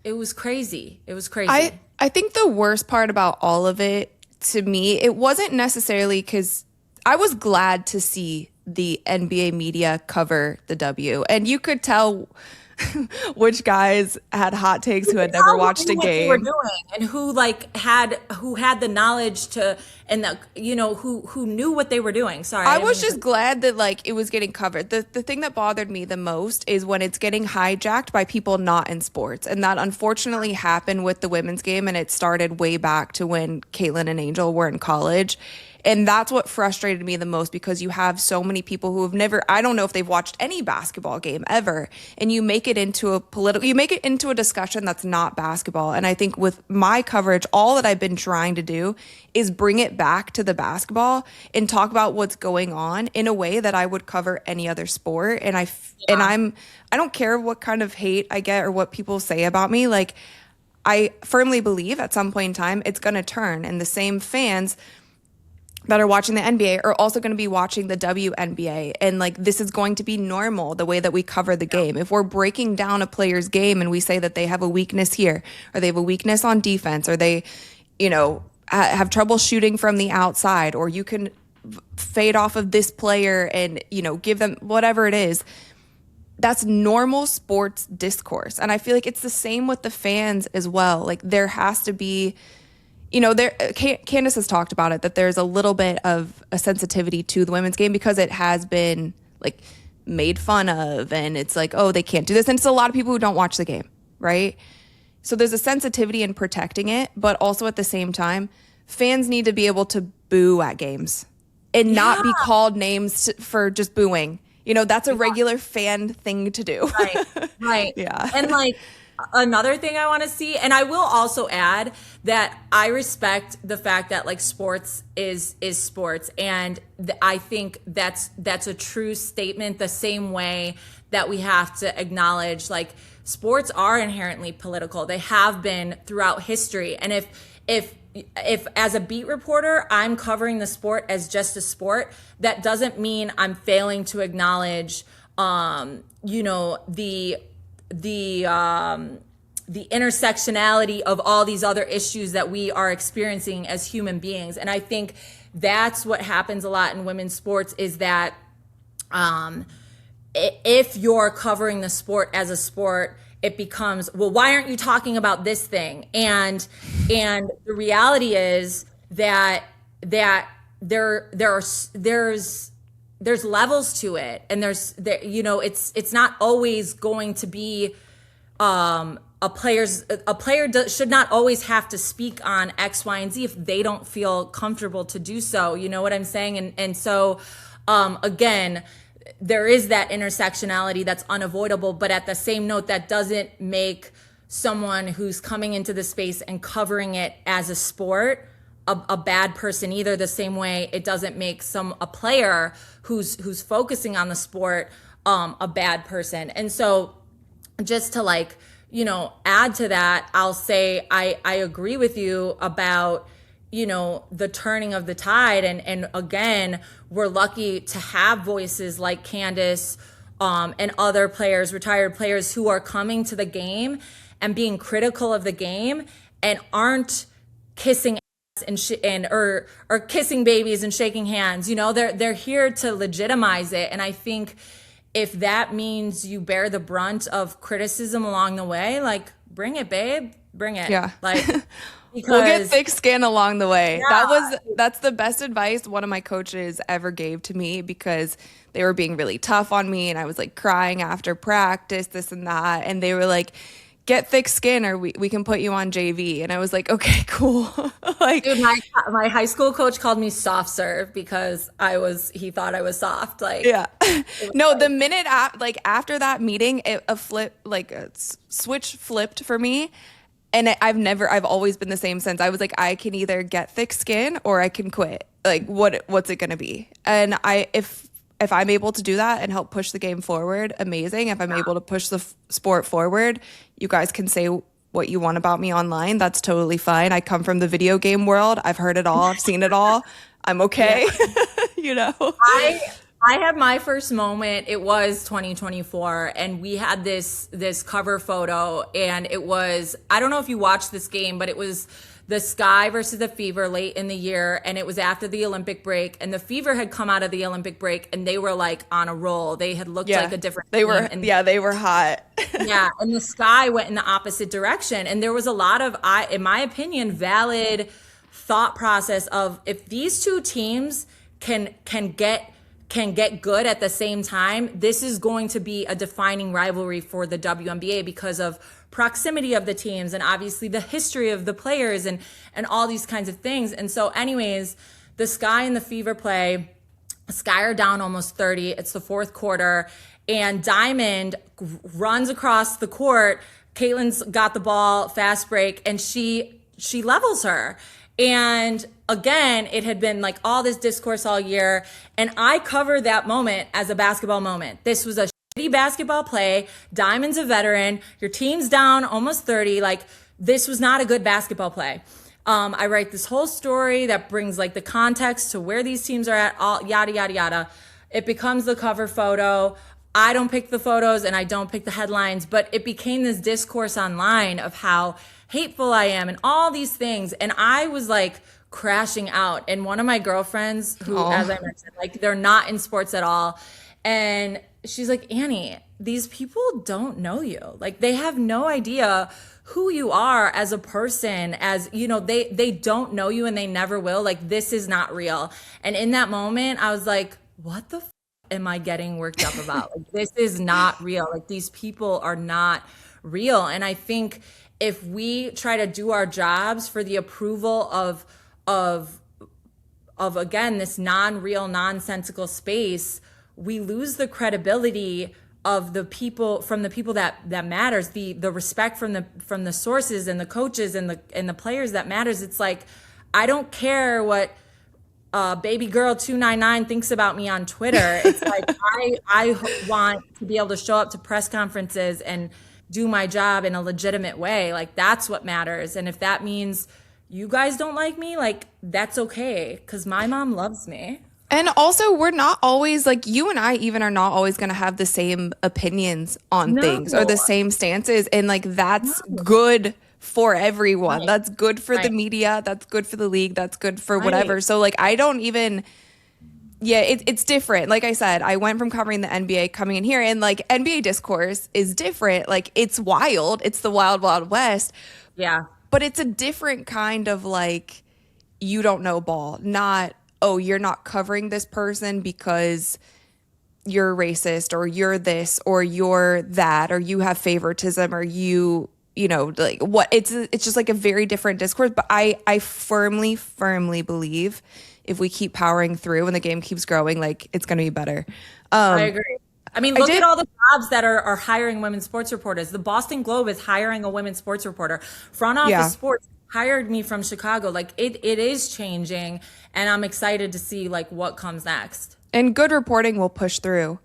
it was crazy. It was crazy. I think the worst part about all of it, to me, it wasn't necessarily because I was glad to see the NBA media cover the W. And you could tell which guys had hot takes who had never watched a game. What they were doing and who had the knowledge to, and who knew what they were doing. Sorry. I was just glad that like it was getting covered. The thing that bothered me the most is when it's getting hijacked by people not in sports. And that unfortunately happened with the women's game, and it started way back to when Caitlin and Angel were in college. And that's what frustrated me the most, because you have so many people who have never, I don't know if they've watched any basketball game ever, and you make it into a discussion that's not basketball. And I think with my coverage, all that I've been trying to do is bring it back to the basketball and talk about what's going on in a way that I would cover any other sport. And I don't care what kind of hate I get or what people say about me. Like, I firmly believe at some point in time, it's going to turn, and the same fans that are watching the NBA are also going to be watching the WNBA. And like, this is going to be normal, the way that we cover the game. If we're breaking down a player's game and we say that they have a weakness here, or they have a weakness on defense, or they, have trouble shooting from the outside, or you can fade off of this player and, give them whatever it is, that's normal sports discourse. And I feel like it's the same with the fans as well. Like, there has to be, Candace has talked about it, that there's a little bit of a sensitivity to the women's game because it has been like made fun of, and it's like, oh, they can't do this. And it's a lot of people who don't watch the game, right? So there's a sensitivity in protecting it, but also at the same time, fans need to be able to boo at games and not be called names for just booing. That's a regular fan thing to do. Right. Yeah. And like, another thing I want to see, and I will also add that I respect the fact that like sports is sports, and I think that's a true statement, the same way that we have to acknowledge like sports are inherently political. They have been throughout history. And if as a beat reporter, I'm covering the sport as just a sport, that doesn't mean I'm failing to acknowledge the intersectionality of all these other issues that we are experiencing as human beings. And I think that's what happens a lot in women's sports, is that if you're covering the sport as a sport, it becomes, well, why aren't you talking about this thing? And the reality is that there's levels to it, and it's not always going to be a player should not always have to speak on X, Y, and Z if they don't feel comfortable to do so. You know what I'm saying? And so again, there is that intersectionality that's unavoidable, but at the same note, that doesn't make someone who's coming into the space and covering it as a sport a bad person either. The same way it doesn't make a player who's focusing on the sport a bad person. And so just to add to that, I'll say I agree with you about the turning of the tide, and again, we're lucky to have voices like Candace and other players, retired players, who are coming to the game and being critical of the game and aren't kissing or kissing babies and shaking hands. They're here to legitimize it. And I think if that means you bear the brunt of criticism along the way, like, bring it, babe, bring it. Yeah. Like, We'll get because thick skin along the way. yeah, That's the best advice one of my coaches ever gave to me because they were being really tough on me and I was like crying after practice, this and that. And they were like, get thick skin or we can put you on JV. And I was like, okay, cool. Like, dude, my high school coach called me soft serve because he thought I was soft. Like, yeah. No, the minute like after that meeting, a switch flipped for me. And I've always been the same since. I was like, I can either get thick skin or I can quit. Like, what's it gonna be? And if I'm able to do that and help push the game forward, amazing. If I'm able to push the sport forward, you guys can say what you want about me online. That's totally fine. I come from the video game world. I've heard it all. I've seen it all. I'm okay. You know? I had my first moment. It was 2024, and we had this cover photo, and it was, I don't know if you watched this game, but it was the Sky versus the Fever late in the year, and it was after the Olympic break, and the Fever had come out of the Olympic break, and they were like on a roll. They had looked like a different They team, were and they were hot. yeah, and the Sky went in the opposite direction, and there was a lot of, in my opinion, valid thought process of if these two teams can get good at the same time, this is going to be a defining rivalry for the WNBA because of proximity of the teams and obviously the history of the players and all these kinds of things. And so anyways, the Sky and the Fever play, Sky are down almost 30. It's the fourth quarter and Diamond runs across the court. Caitlin's got the ball, fast break, and she levels her. And again, it had been like all this discourse all year. And I covered that moment as a basketball moment. This was a shitty basketball play. Diamond's a veteran. Your team's down almost 30. Like, this was not a good basketball play. I write this whole story that brings like the context to where these teams are at, all yada, yada, yada. It becomes the cover photo. I don't pick the photos and I don't pick the headlines, but it became this discourse online of how hateful I am and all these things. And I was like crashing out. And one of my girlfriends who, as I mentioned, like they're not in sports at all. And she's like, Annie, these people don't know you. Like they have no idea who you are as a person, as you know, they don't know you and they never will. Like this is not real. And in that moment, I was like, what the am I getting worked up about? Like this is not real. Like these people are not real. And I think if we try to do our jobs for the approval of again this non-real, nonsensical space, we lose the credibility of the people that matters, the respect from the sources and the coaches and the players that matters. It's like I don't care what baby girl 299 thinks about me on Twitter. It's like I want to be able to show up to press conferences and do my job in a legitimate way. Like that's what matters. And if that means you guys don't like me, like that's okay, because my mom loves me. And also, we're not always like you and I even are not always going to have the same opinions on things or the same stances. And like that's good for everyone. Right. That's good for the media. That's good for the league. That's good for whatever. So like I don't even. Yeah, it's different. Like I said, I went from covering the NBA coming in here, and like NBA discourse is different. Like it's wild. It's the wild, wild west. Yeah. But it's a different kind of like, you don't know ball. Not, oh, you're not covering this person because you're racist or you're this or you're that or you have favoritism or you know, like what it's just like a very different discourse. But I firmly believe if we keep powering through and the game keeps growing, like it's going to be better. I agree. I mean, look at all the jobs that are hiring women's sports reporters. The Boston Globe is hiring a women's sports reporter. Front Office Sports hired me from Chicago. Like it is changing, and I'm excited to see like what comes next. And good reporting will push through.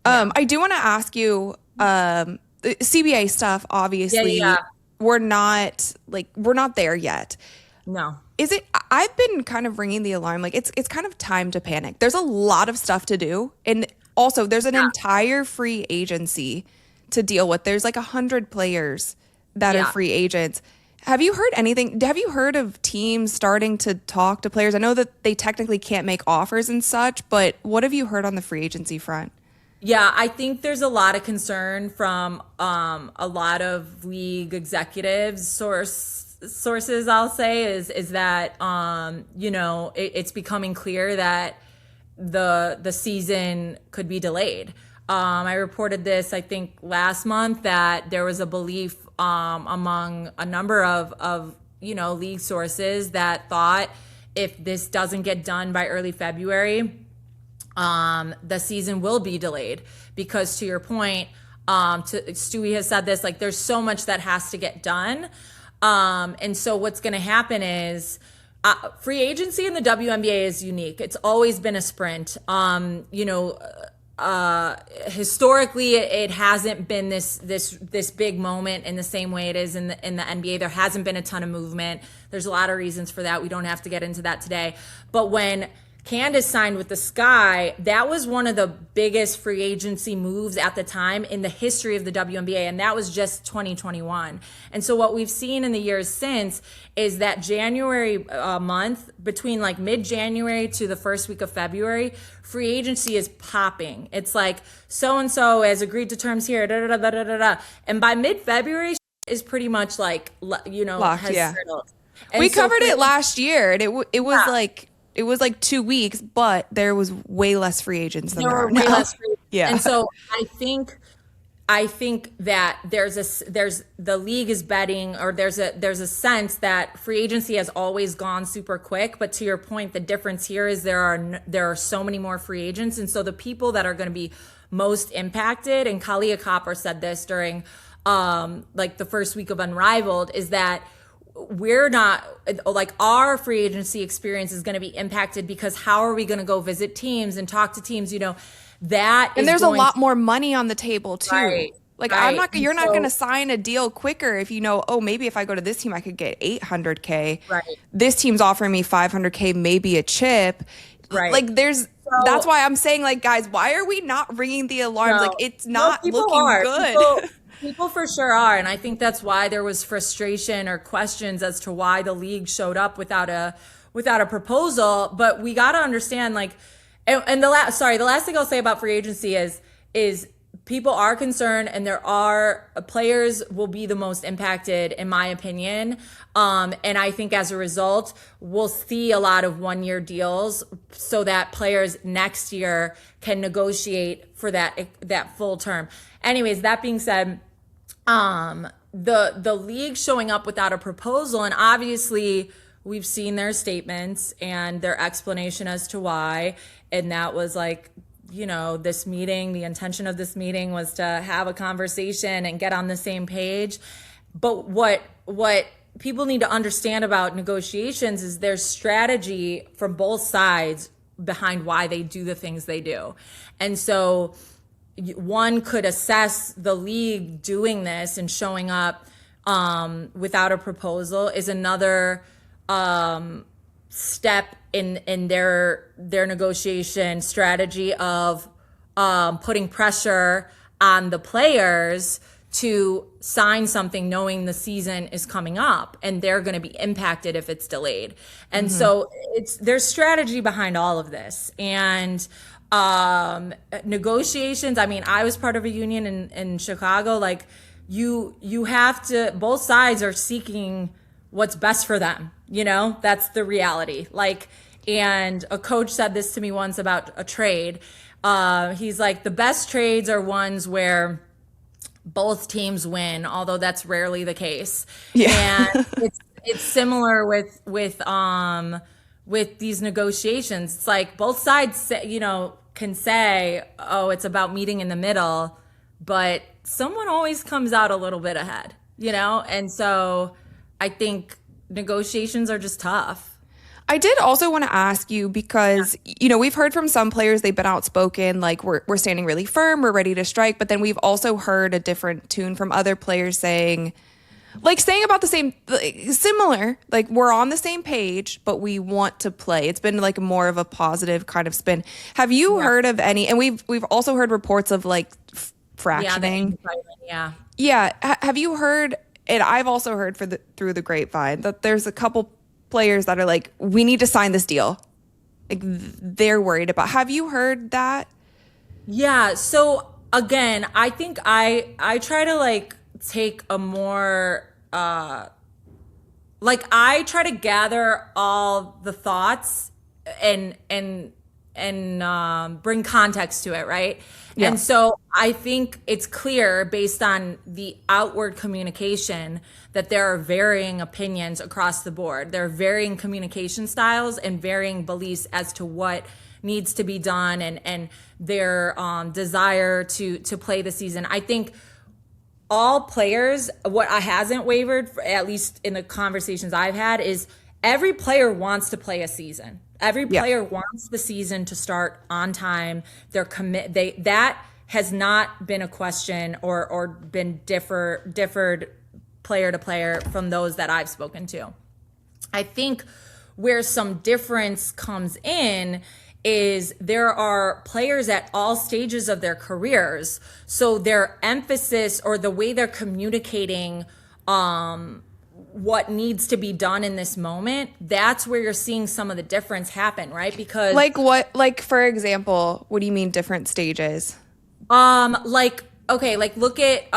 I do want to ask you, the CBA stuff, obviously, we're not there yet. No. Is it? I've been kind of ringing the alarm. Like it's kind of time to panic. There's a lot of stuff to do, and also there's an entire free agency to deal with. There's like 100 players that are free agents. Have you heard anything? Have you heard of teams starting to talk to players? I know that they technically can't make offers and such, but what have you heard on the free agency front? Yeah, I think there's a lot of concern from a lot of league executives, sources I'll say is that it's becoming clear that the season could be delayed. I reported this, I think, last month, that there was a belief among a number of league sources that thought if this doesn't get done by early February, the season will be delayed. Because to your point, Stewie has said this, like, there's so much that has to get done. And so what's going to happen is free agency in the WNBA is unique. It's always been a sprint. Historically, it hasn't been this big moment in the same way it is in the NBA. There hasn't been a ton of movement. There's a lot of reasons for that. We don't have to get into that today. But when Candace signed with the Sky, that was one of the biggest free agency moves at the time in the history of the WNBA, and that was just 2021. And so what we've seen in the years since is that January month, between like mid-January to the first week of February, free agency is popping. It's like, so-and-so has agreed to terms here, da-da-da-da-da-da. And by mid-February, is pretty much like, Locked, has yeah. settled. We covered it last year, and it was like 2 weeks, but there was way less free agents than there are now. Yeah. And so I think that there's the league is betting, or there's a sense that free agency has always gone super quick. But to your point, the difference here is there are so many more free agents. And so the people that are going to be most impacted, and Kalia Copper said this during like the first week of Unrivaled, is that we're not, like, our free agency experience is going to be impacted because how are we going to go visit teams and talk to teams, that and there's a lot more money on the table too. Right, like right. You're not going to sign a deal quicker if maybe if I go to this team I could get $800K. Right. This team's offering me $500K, maybe a chip. Right. Like that's why I'm saying, like, guys, why are we not ringing the alarms? Like, it's not looking good. People for sure are. And I think that's why there was frustration or questions as to why the league showed up without a proposal. But we got to understand, like, and the last thing I'll say about free agency is people are concerned, and there are players will be the most impacted, in my opinion. And I think as a result, we'll see a lot of 1-year deals so that players next year can negotiate for that full term. Anyways, that being said, the league showing up without a proposal, and obviously we've seen their statements and their explanation as to why, and that was like, this meeting, the intention of this meeting was to have a conversation and get on the same page. But what people need to understand about negotiations is there's strategy from both sides behind why they do the things they do. And so one could assess the league doing this and showing up without a proposal is another step in their negotiation strategy of putting pressure on the players to sign something knowing the season is coming up and they're going to be impacted if it's delayed. And so there's strategy behind all of this. And negotiations, I mean, I was part of a union in Chicago. Like, you have to, both sides are seeking what's best for them. That's the reality. Like, and a coach said this to me once about a trade. He's like, the best trades are ones where both teams win, although that's rarely the case. Yeah. And it's similar with these negotiations. It's like both sides, can say, oh, it's about meeting in the middle, but someone always comes out a little bit ahead, And so I think negotiations are just tough. I did also want to ask you because, we've heard from some players, they've been outspoken, like we're standing really firm, we're ready to strike. But then we've also heard a different tune from other players saying about the same, similar, like we're on the same page, but we want to play. It's been like more of a positive kind of spin. Have you heard of any, and we've also heard reports of like fractioning. Yeah. Have you heard, and I've also heard through the grapevine that there's a couple players that are like, we need to sign this deal. Like they're worried about. Have you heard that? Yeah. So again, I think I try to like take a more like I try to gather all the thoughts and bring context to it, right? Yeah. And so I think it's clear based on the outward communication that there are varying opinions across the board. There are varying communication styles and varying beliefs as to what needs to be done and their desire to play the season. I think all players, what hasn't wavered, at least in the conversations I've had, is every player wants to play a season. Every player wants the season to start on time. That has not been a question or been differed player to player from those that I've spoken to. I think where some difference comes in is there are players at all stages of their careers. So their emphasis or the way they're communicating what needs to be done in this moment, that's where you're seeing some of the difference happen, right? Because like for example, what do you mean different stages? Like look at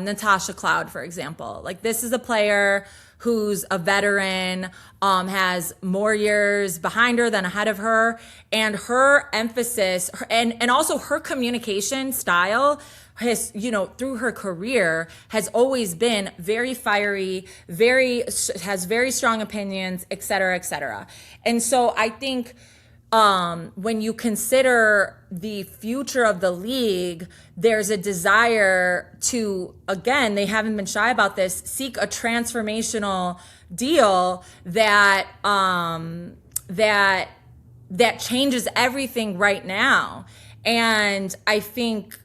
Natasha Cloud, for example. Like this is a player who's a veteran, has more years behind her than ahead of her, and her emphasis and also her communication style has, through her career has always been very fiery, has very strong opinions, et cetera, et cetera. And so I think when you consider the future of the league, there's a desire to, again, they haven't been shy about this, seek a transformational deal that changes everything right now. And I think,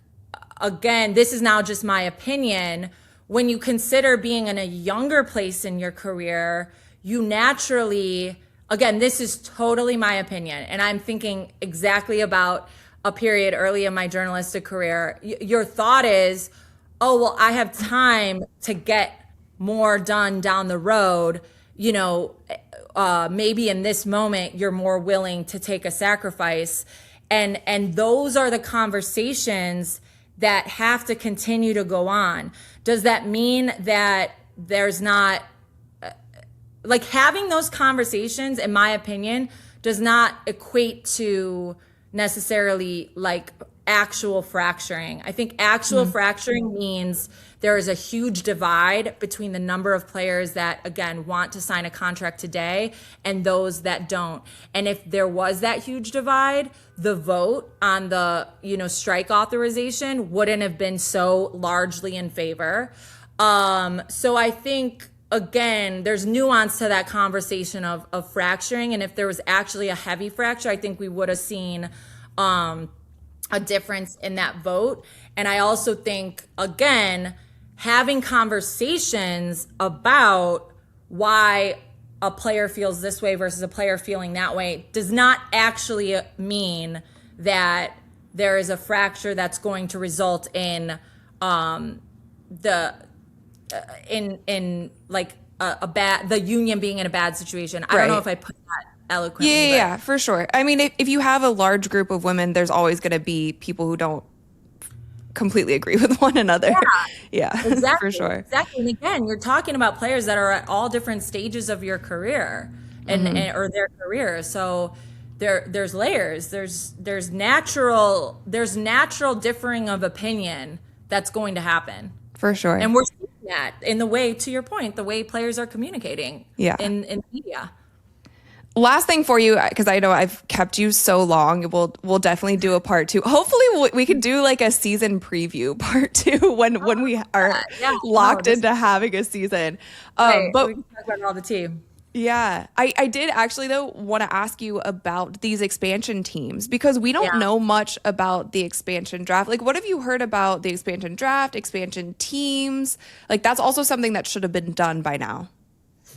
again, this is now just my opinion, when you consider being in a younger place in your career, you naturally, again, this is totally my opinion, and I'm thinking exactly about a period early in my journalistic career. Your thought is, oh, well, I have time to get more done down the road. Maybe in this moment, you're more willing to take a sacrifice. And those are the conversations that have to continue to go on. Does that mean that there's not, like, having those conversations, in my opinion, does not equate to necessarily like actual fracturing. I think actual fracturing means there is a huge divide between the number of players that, again, want to sign a contract today and those that don't. And if there was that huge divide, the vote on the, strike authorization wouldn't have been so largely in favor. So I think, again, there's nuance to that conversation of fracturing. And if there was actually a heavy fracture, I think we would have seen a difference in that vote. And I also think, again, having conversations about why a player feels this way versus a player feeling that way does not actually mean that there is a fracture that's going to result in the union being in a bad situation. I don't know if I put that eloquently. Yeah, for sure. I mean, if you have a large group of women, there's always going to be people who don't completely agree with one another. Yeah, exactly, for sure. Exactly. And again, you're talking about players that are at all different stages of your career and or their career. So there's layers. There's natural differing of opinion that's going to happen. For sure. And we're seeing that in the way, to your point, the way players are communicating in media. Last thing for you, because I know I've kept you so long, we'll definitely do a part 2. Hopefully we could do like a season preview part 2 when we are locked into having a season. But we can talk about all the team. Yeah, I did actually though want to ask you about these expansion teams, because we don't know much about the expansion draft. Like, what have you heard about the expansion draft, expansion teams? Like, that's also something that should have been done by now.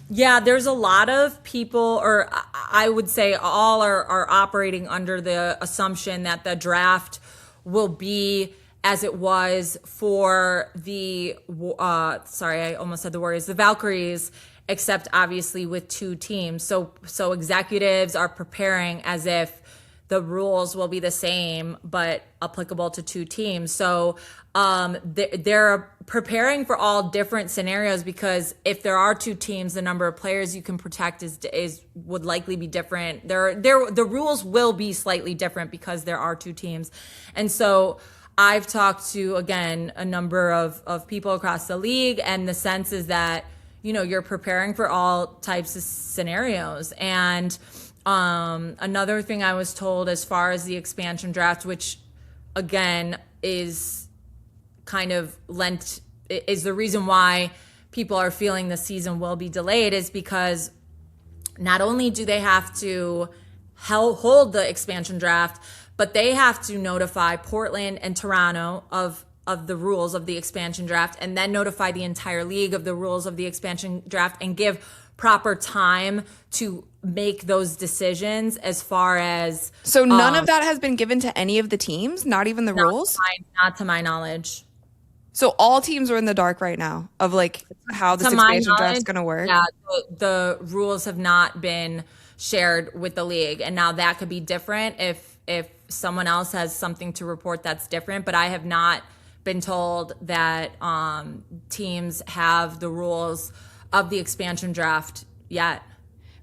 Yeah, there's a lot of people, or I would say all are operating under the assumption that the draft will be as it was for the, I almost said the Warriors, the Valkyries, except obviously with 2 teams. So executives are preparing as if the rules will be the same, but applicable to 2 teams. So there are preparing for all different scenarios, because if there are two teams, the number of players you can protect is would likely be different. The rules will be slightly different because there are two teams. And so I've talked to, again, a number of people across the league, and the sense is that, you're preparing for all types of scenarios. And another thing I was told as far as the expansion draft, which again is kind of is the reason why people are feeling the season will be delayed, is because not only do they have to hold the expansion draft, but they have to notify Portland and Toronto of the rules of the expansion draft, and then notify the entire league of the rules of the expansion draft, and give proper time to make those decisions as far as... So none of that has been given to any of the teams, not even the rules? Not to my knowledge. So all teams are in the dark right now of like how this expansion draft is going to work? Yeah, the rules have not been shared with the league, and now that could be different if someone else has something to report that's different, but I have not been told that teams have the rules of the expansion draft yet.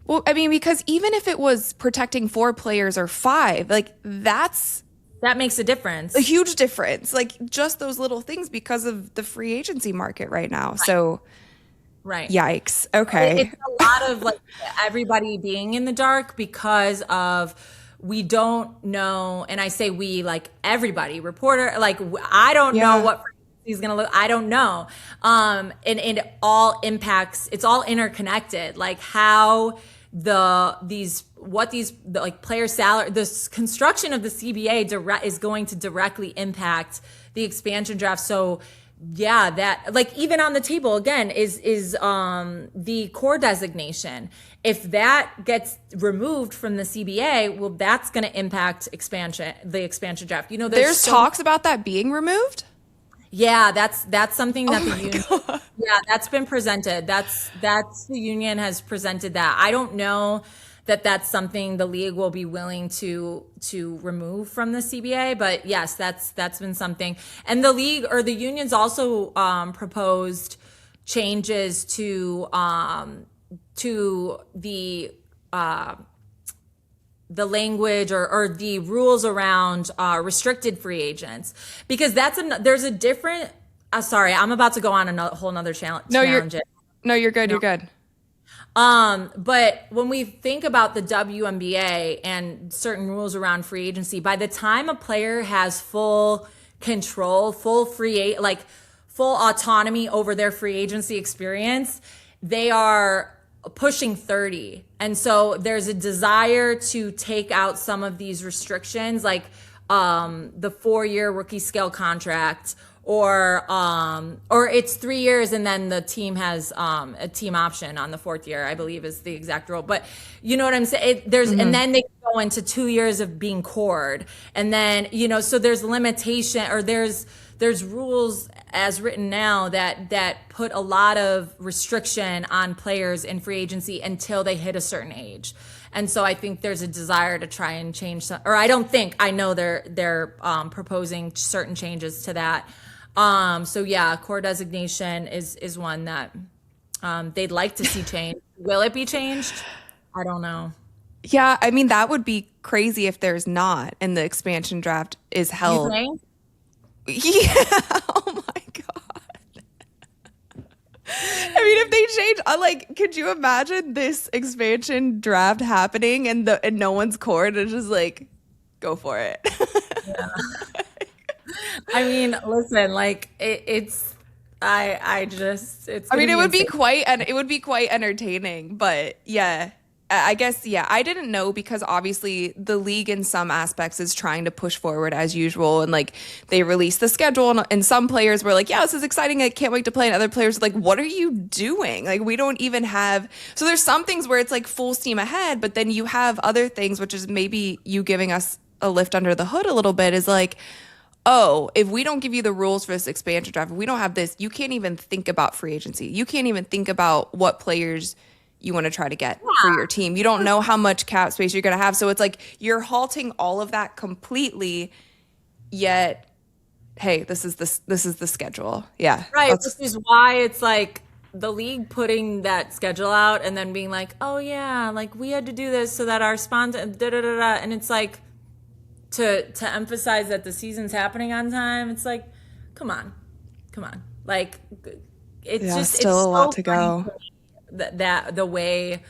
Well, I mean, because even if it was protecting 4 players or 5, like that makes a difference. A huge difference. Like just those little things because of the free agency market right now. Right. So right. Yikes. Okay. It's a lot of like everybody being in the dark because of, we don't know, and I say we, like everybody, reporter, like I don't know what he's going to look. I don't know. And it all impacts, it's all interconnected. Like how player salary, this construction of the CBA is going to directly impact the expansion draft. So yeah, that, like, even on the table again is the core designation. If that gets removed from the CBA, well, that's going to impact the expansion draft. There's talks about that being removed. Yeah, that's something that the union. Yeah, that's been presented. That's the union has presented that. I don't know that that's something the league will be willing to remove from the CBA, but yes, that's been something. And the league or the unions also proposed changes to the language or the rules around restricted free agents, because there's a different. Sorry, I'm about to go on a whole nother challenge. No, you're good. No. You're good. But when we think about the WNBA and certain rules around free agency, by the time a player has full control, full autonomy over their free agency experience, they are pushing 30. And so there's a desire to take out some of these restrictions, like the 4-year rookie scale contract, or it's 3 years and then the team has a team option on the 4th year, I believe is the exact rule. But you know what I'm saying? And then they go into 2 years of being cored. And then, so there's limitation, or there's rules as written now that put a lot of restriction on players in free agency until they hit a certain age. And so I think there's a desire to try and change some, or I know they're proposing certain changes to that. So yeah, core designation is one that they'd like to see change. Will it be changed? I don't know. Yeah, I mean, that would be crazy if there's not, and the expansion draft is held. You think? Yeah. Oh my God. I mean, if they change, could you imagine this expansion draft happening and no one's court is just like, go for it. Yeah. I mean, listen, it's. It would be quite entertaining, but yeah. I guess, yeah, I didn't know because obviously the league in some aspects is trying to push forward as usual. And they released the schedule and some players were like, yeah, this is exciting. I can't wait to play. And other players are like, what are you doing? We don't even have. So there's some things where it's full steam ahead, but then you have other things, which is maybe you giving us a lift under the hood a little bit, is oh, if we don't give you the rules for this expansion draft, if we don't have this, you can't even think about free agency. You can't even think about what players you want to try to get for your team. You don't know how much cap space you're going to have. So it's you're halting all of that completely, yet hey, this is the schedule. Yeah. Right, which is why it's like the league putting that schedule out and then being like, oh yeah, like we had to do this so that our sponsor, da da da da, and it's like to emphasize that the season's happening on time. It's like, come on, like it's just still it's a lot so to go. that the way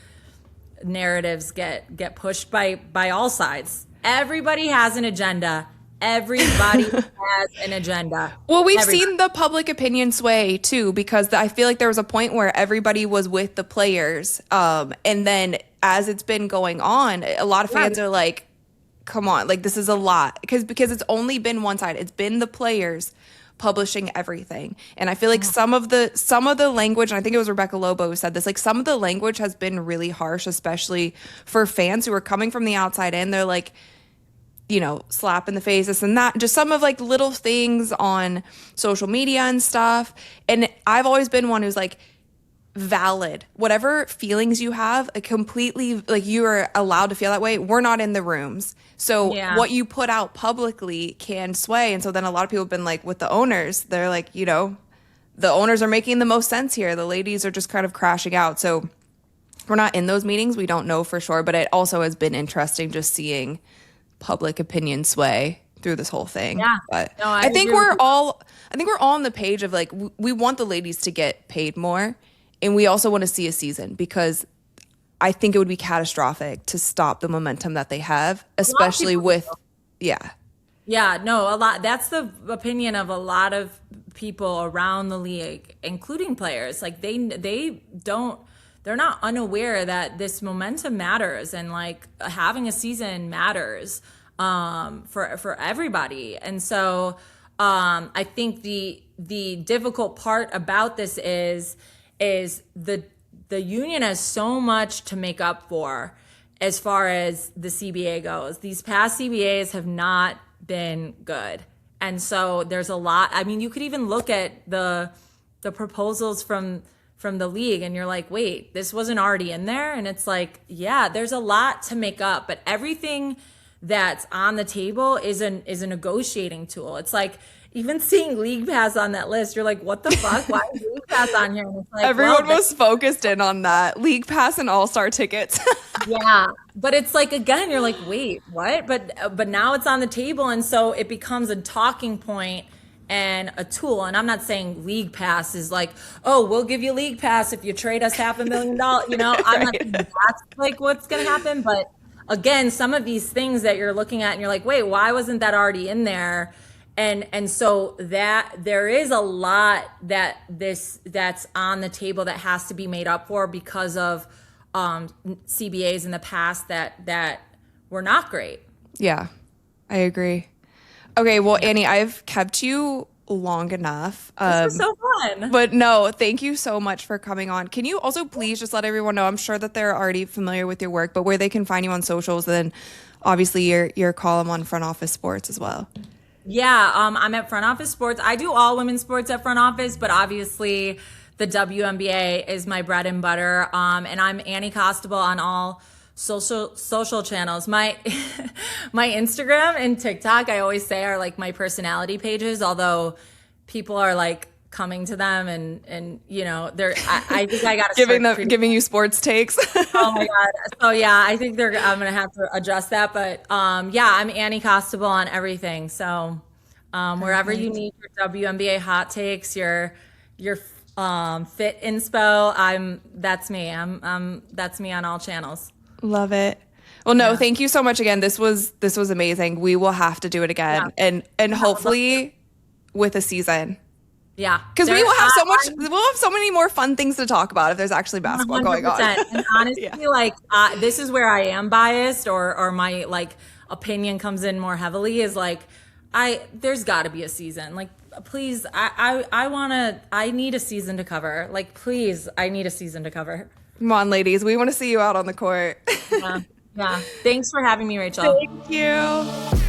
narratives get pushed by all sides. Everybody has an agenda. Everybody has an agenda. Well, we've seen the public opinion sway too, because I feel like there was a point where everybody was with the players. And then as it's been going on, a lot of fans are like, come on, like this is a lot. Because it's only been one side. It's been the players publishing everything. And I feel like some of the language, and I think it was Rebecca Lobo who said this, like some of the language has been really harsh, especially for fans who are coming from the outside in. They're like, you know, slap in the face, this and that, just some of like little things on social media and stuff. And I've always been one who's like, valid, whatever feelings you have, completely, like you are allowed to feel that way. We're not in the rooms. So what you put out publicly can sway. And so then a lot of people have been like, with the owners, they're like, you know, the owners are making the most sense here. The ladies are just kind of crashing out. So we're not in those meetings. We don't know for sure, but it also has been interesting just seeing public opinion sway through this whole thing. Yeah. But no, I think we're all on the page of like, we want the ladies to get paid more. And we also want to see a season, because I think it would be catastrophic to stop the momentum that they have, especially with, Yeah, no, a lot. That's the opinion of a lot of people around the league, including players. Like they're not unaware that this momentum matters, and like having a season matters for everybody. And so I think the difficult part about this is the union has so much to make up for as far as the CBA goes. These past CBAs have not been good. And so there's a lot. I mean, you could even look at the proposals from the league and you're like, wait, this wasn't already in there? And it's like, yeah, there's a lot to make up, but everything that's on the table is a negotiating tool. It's like, even seeing League Pass on that list, you're like, what the fuck? Why is League Pass on here? And it's like, everyone was focused in on that. League Pass and All-Star tickets. Yeah. But it's like, again, you're like, wait, what? But now it's on the table. And so it becomes a talking point and a tool. And I'm not saying League Pass is like, oh, we'll give you League Pass if you trade us $500,000. You know, I'm not saying that's like what's going to happen. But again, some of these things that you're looking at and you're like, wait, why wasn't that already in there? And so that there is a lot that's on the table that has to be made up for because of CBAs in the past that were not great. Yeah, I agree. Okay, well, Annie, I've kept you long enough. This was so fun. But no, thank you so much for coming on. Can you also please just let everyone know, I'm sure that they're already familiar with your work, but where they can find you on socials, and then obviously your column on Front Office Sports as well. Yeah, I'm at Front Office Sports. I do all women's sports at Front Office, but obviously the WNBA is my bread and butter. And I'm Annie Costabile on all social channels. My my Instagram and TikTok, I always say, are like my personality pages, although people are like coming to them and you know, I think I got to giving you sports takes. Oh my God. So yeah, I think I'm going to have to adjust that. But yeah, I'm Annie Costabile on everything. So wherever you need your WNBA hot takes, your fit inspo, that's me. That's me on all channels. Love it. Well, no, thank you so much again. This was amazing. We will have to do it again, and hopefully with a season. Yeah, because we will have we'll have so many more fun things to talk about if there's actually basketball 100%. Going on. And honestly, like this is where I am biased, or my like opinion comes in more heavily. Is like there's got to be a season. Like please, I need a season to cover. Like please, I need a season to cover. Come on, ladies, we want to see you out on the court. Yeah. Thanks for having me, Rachel. Thank you.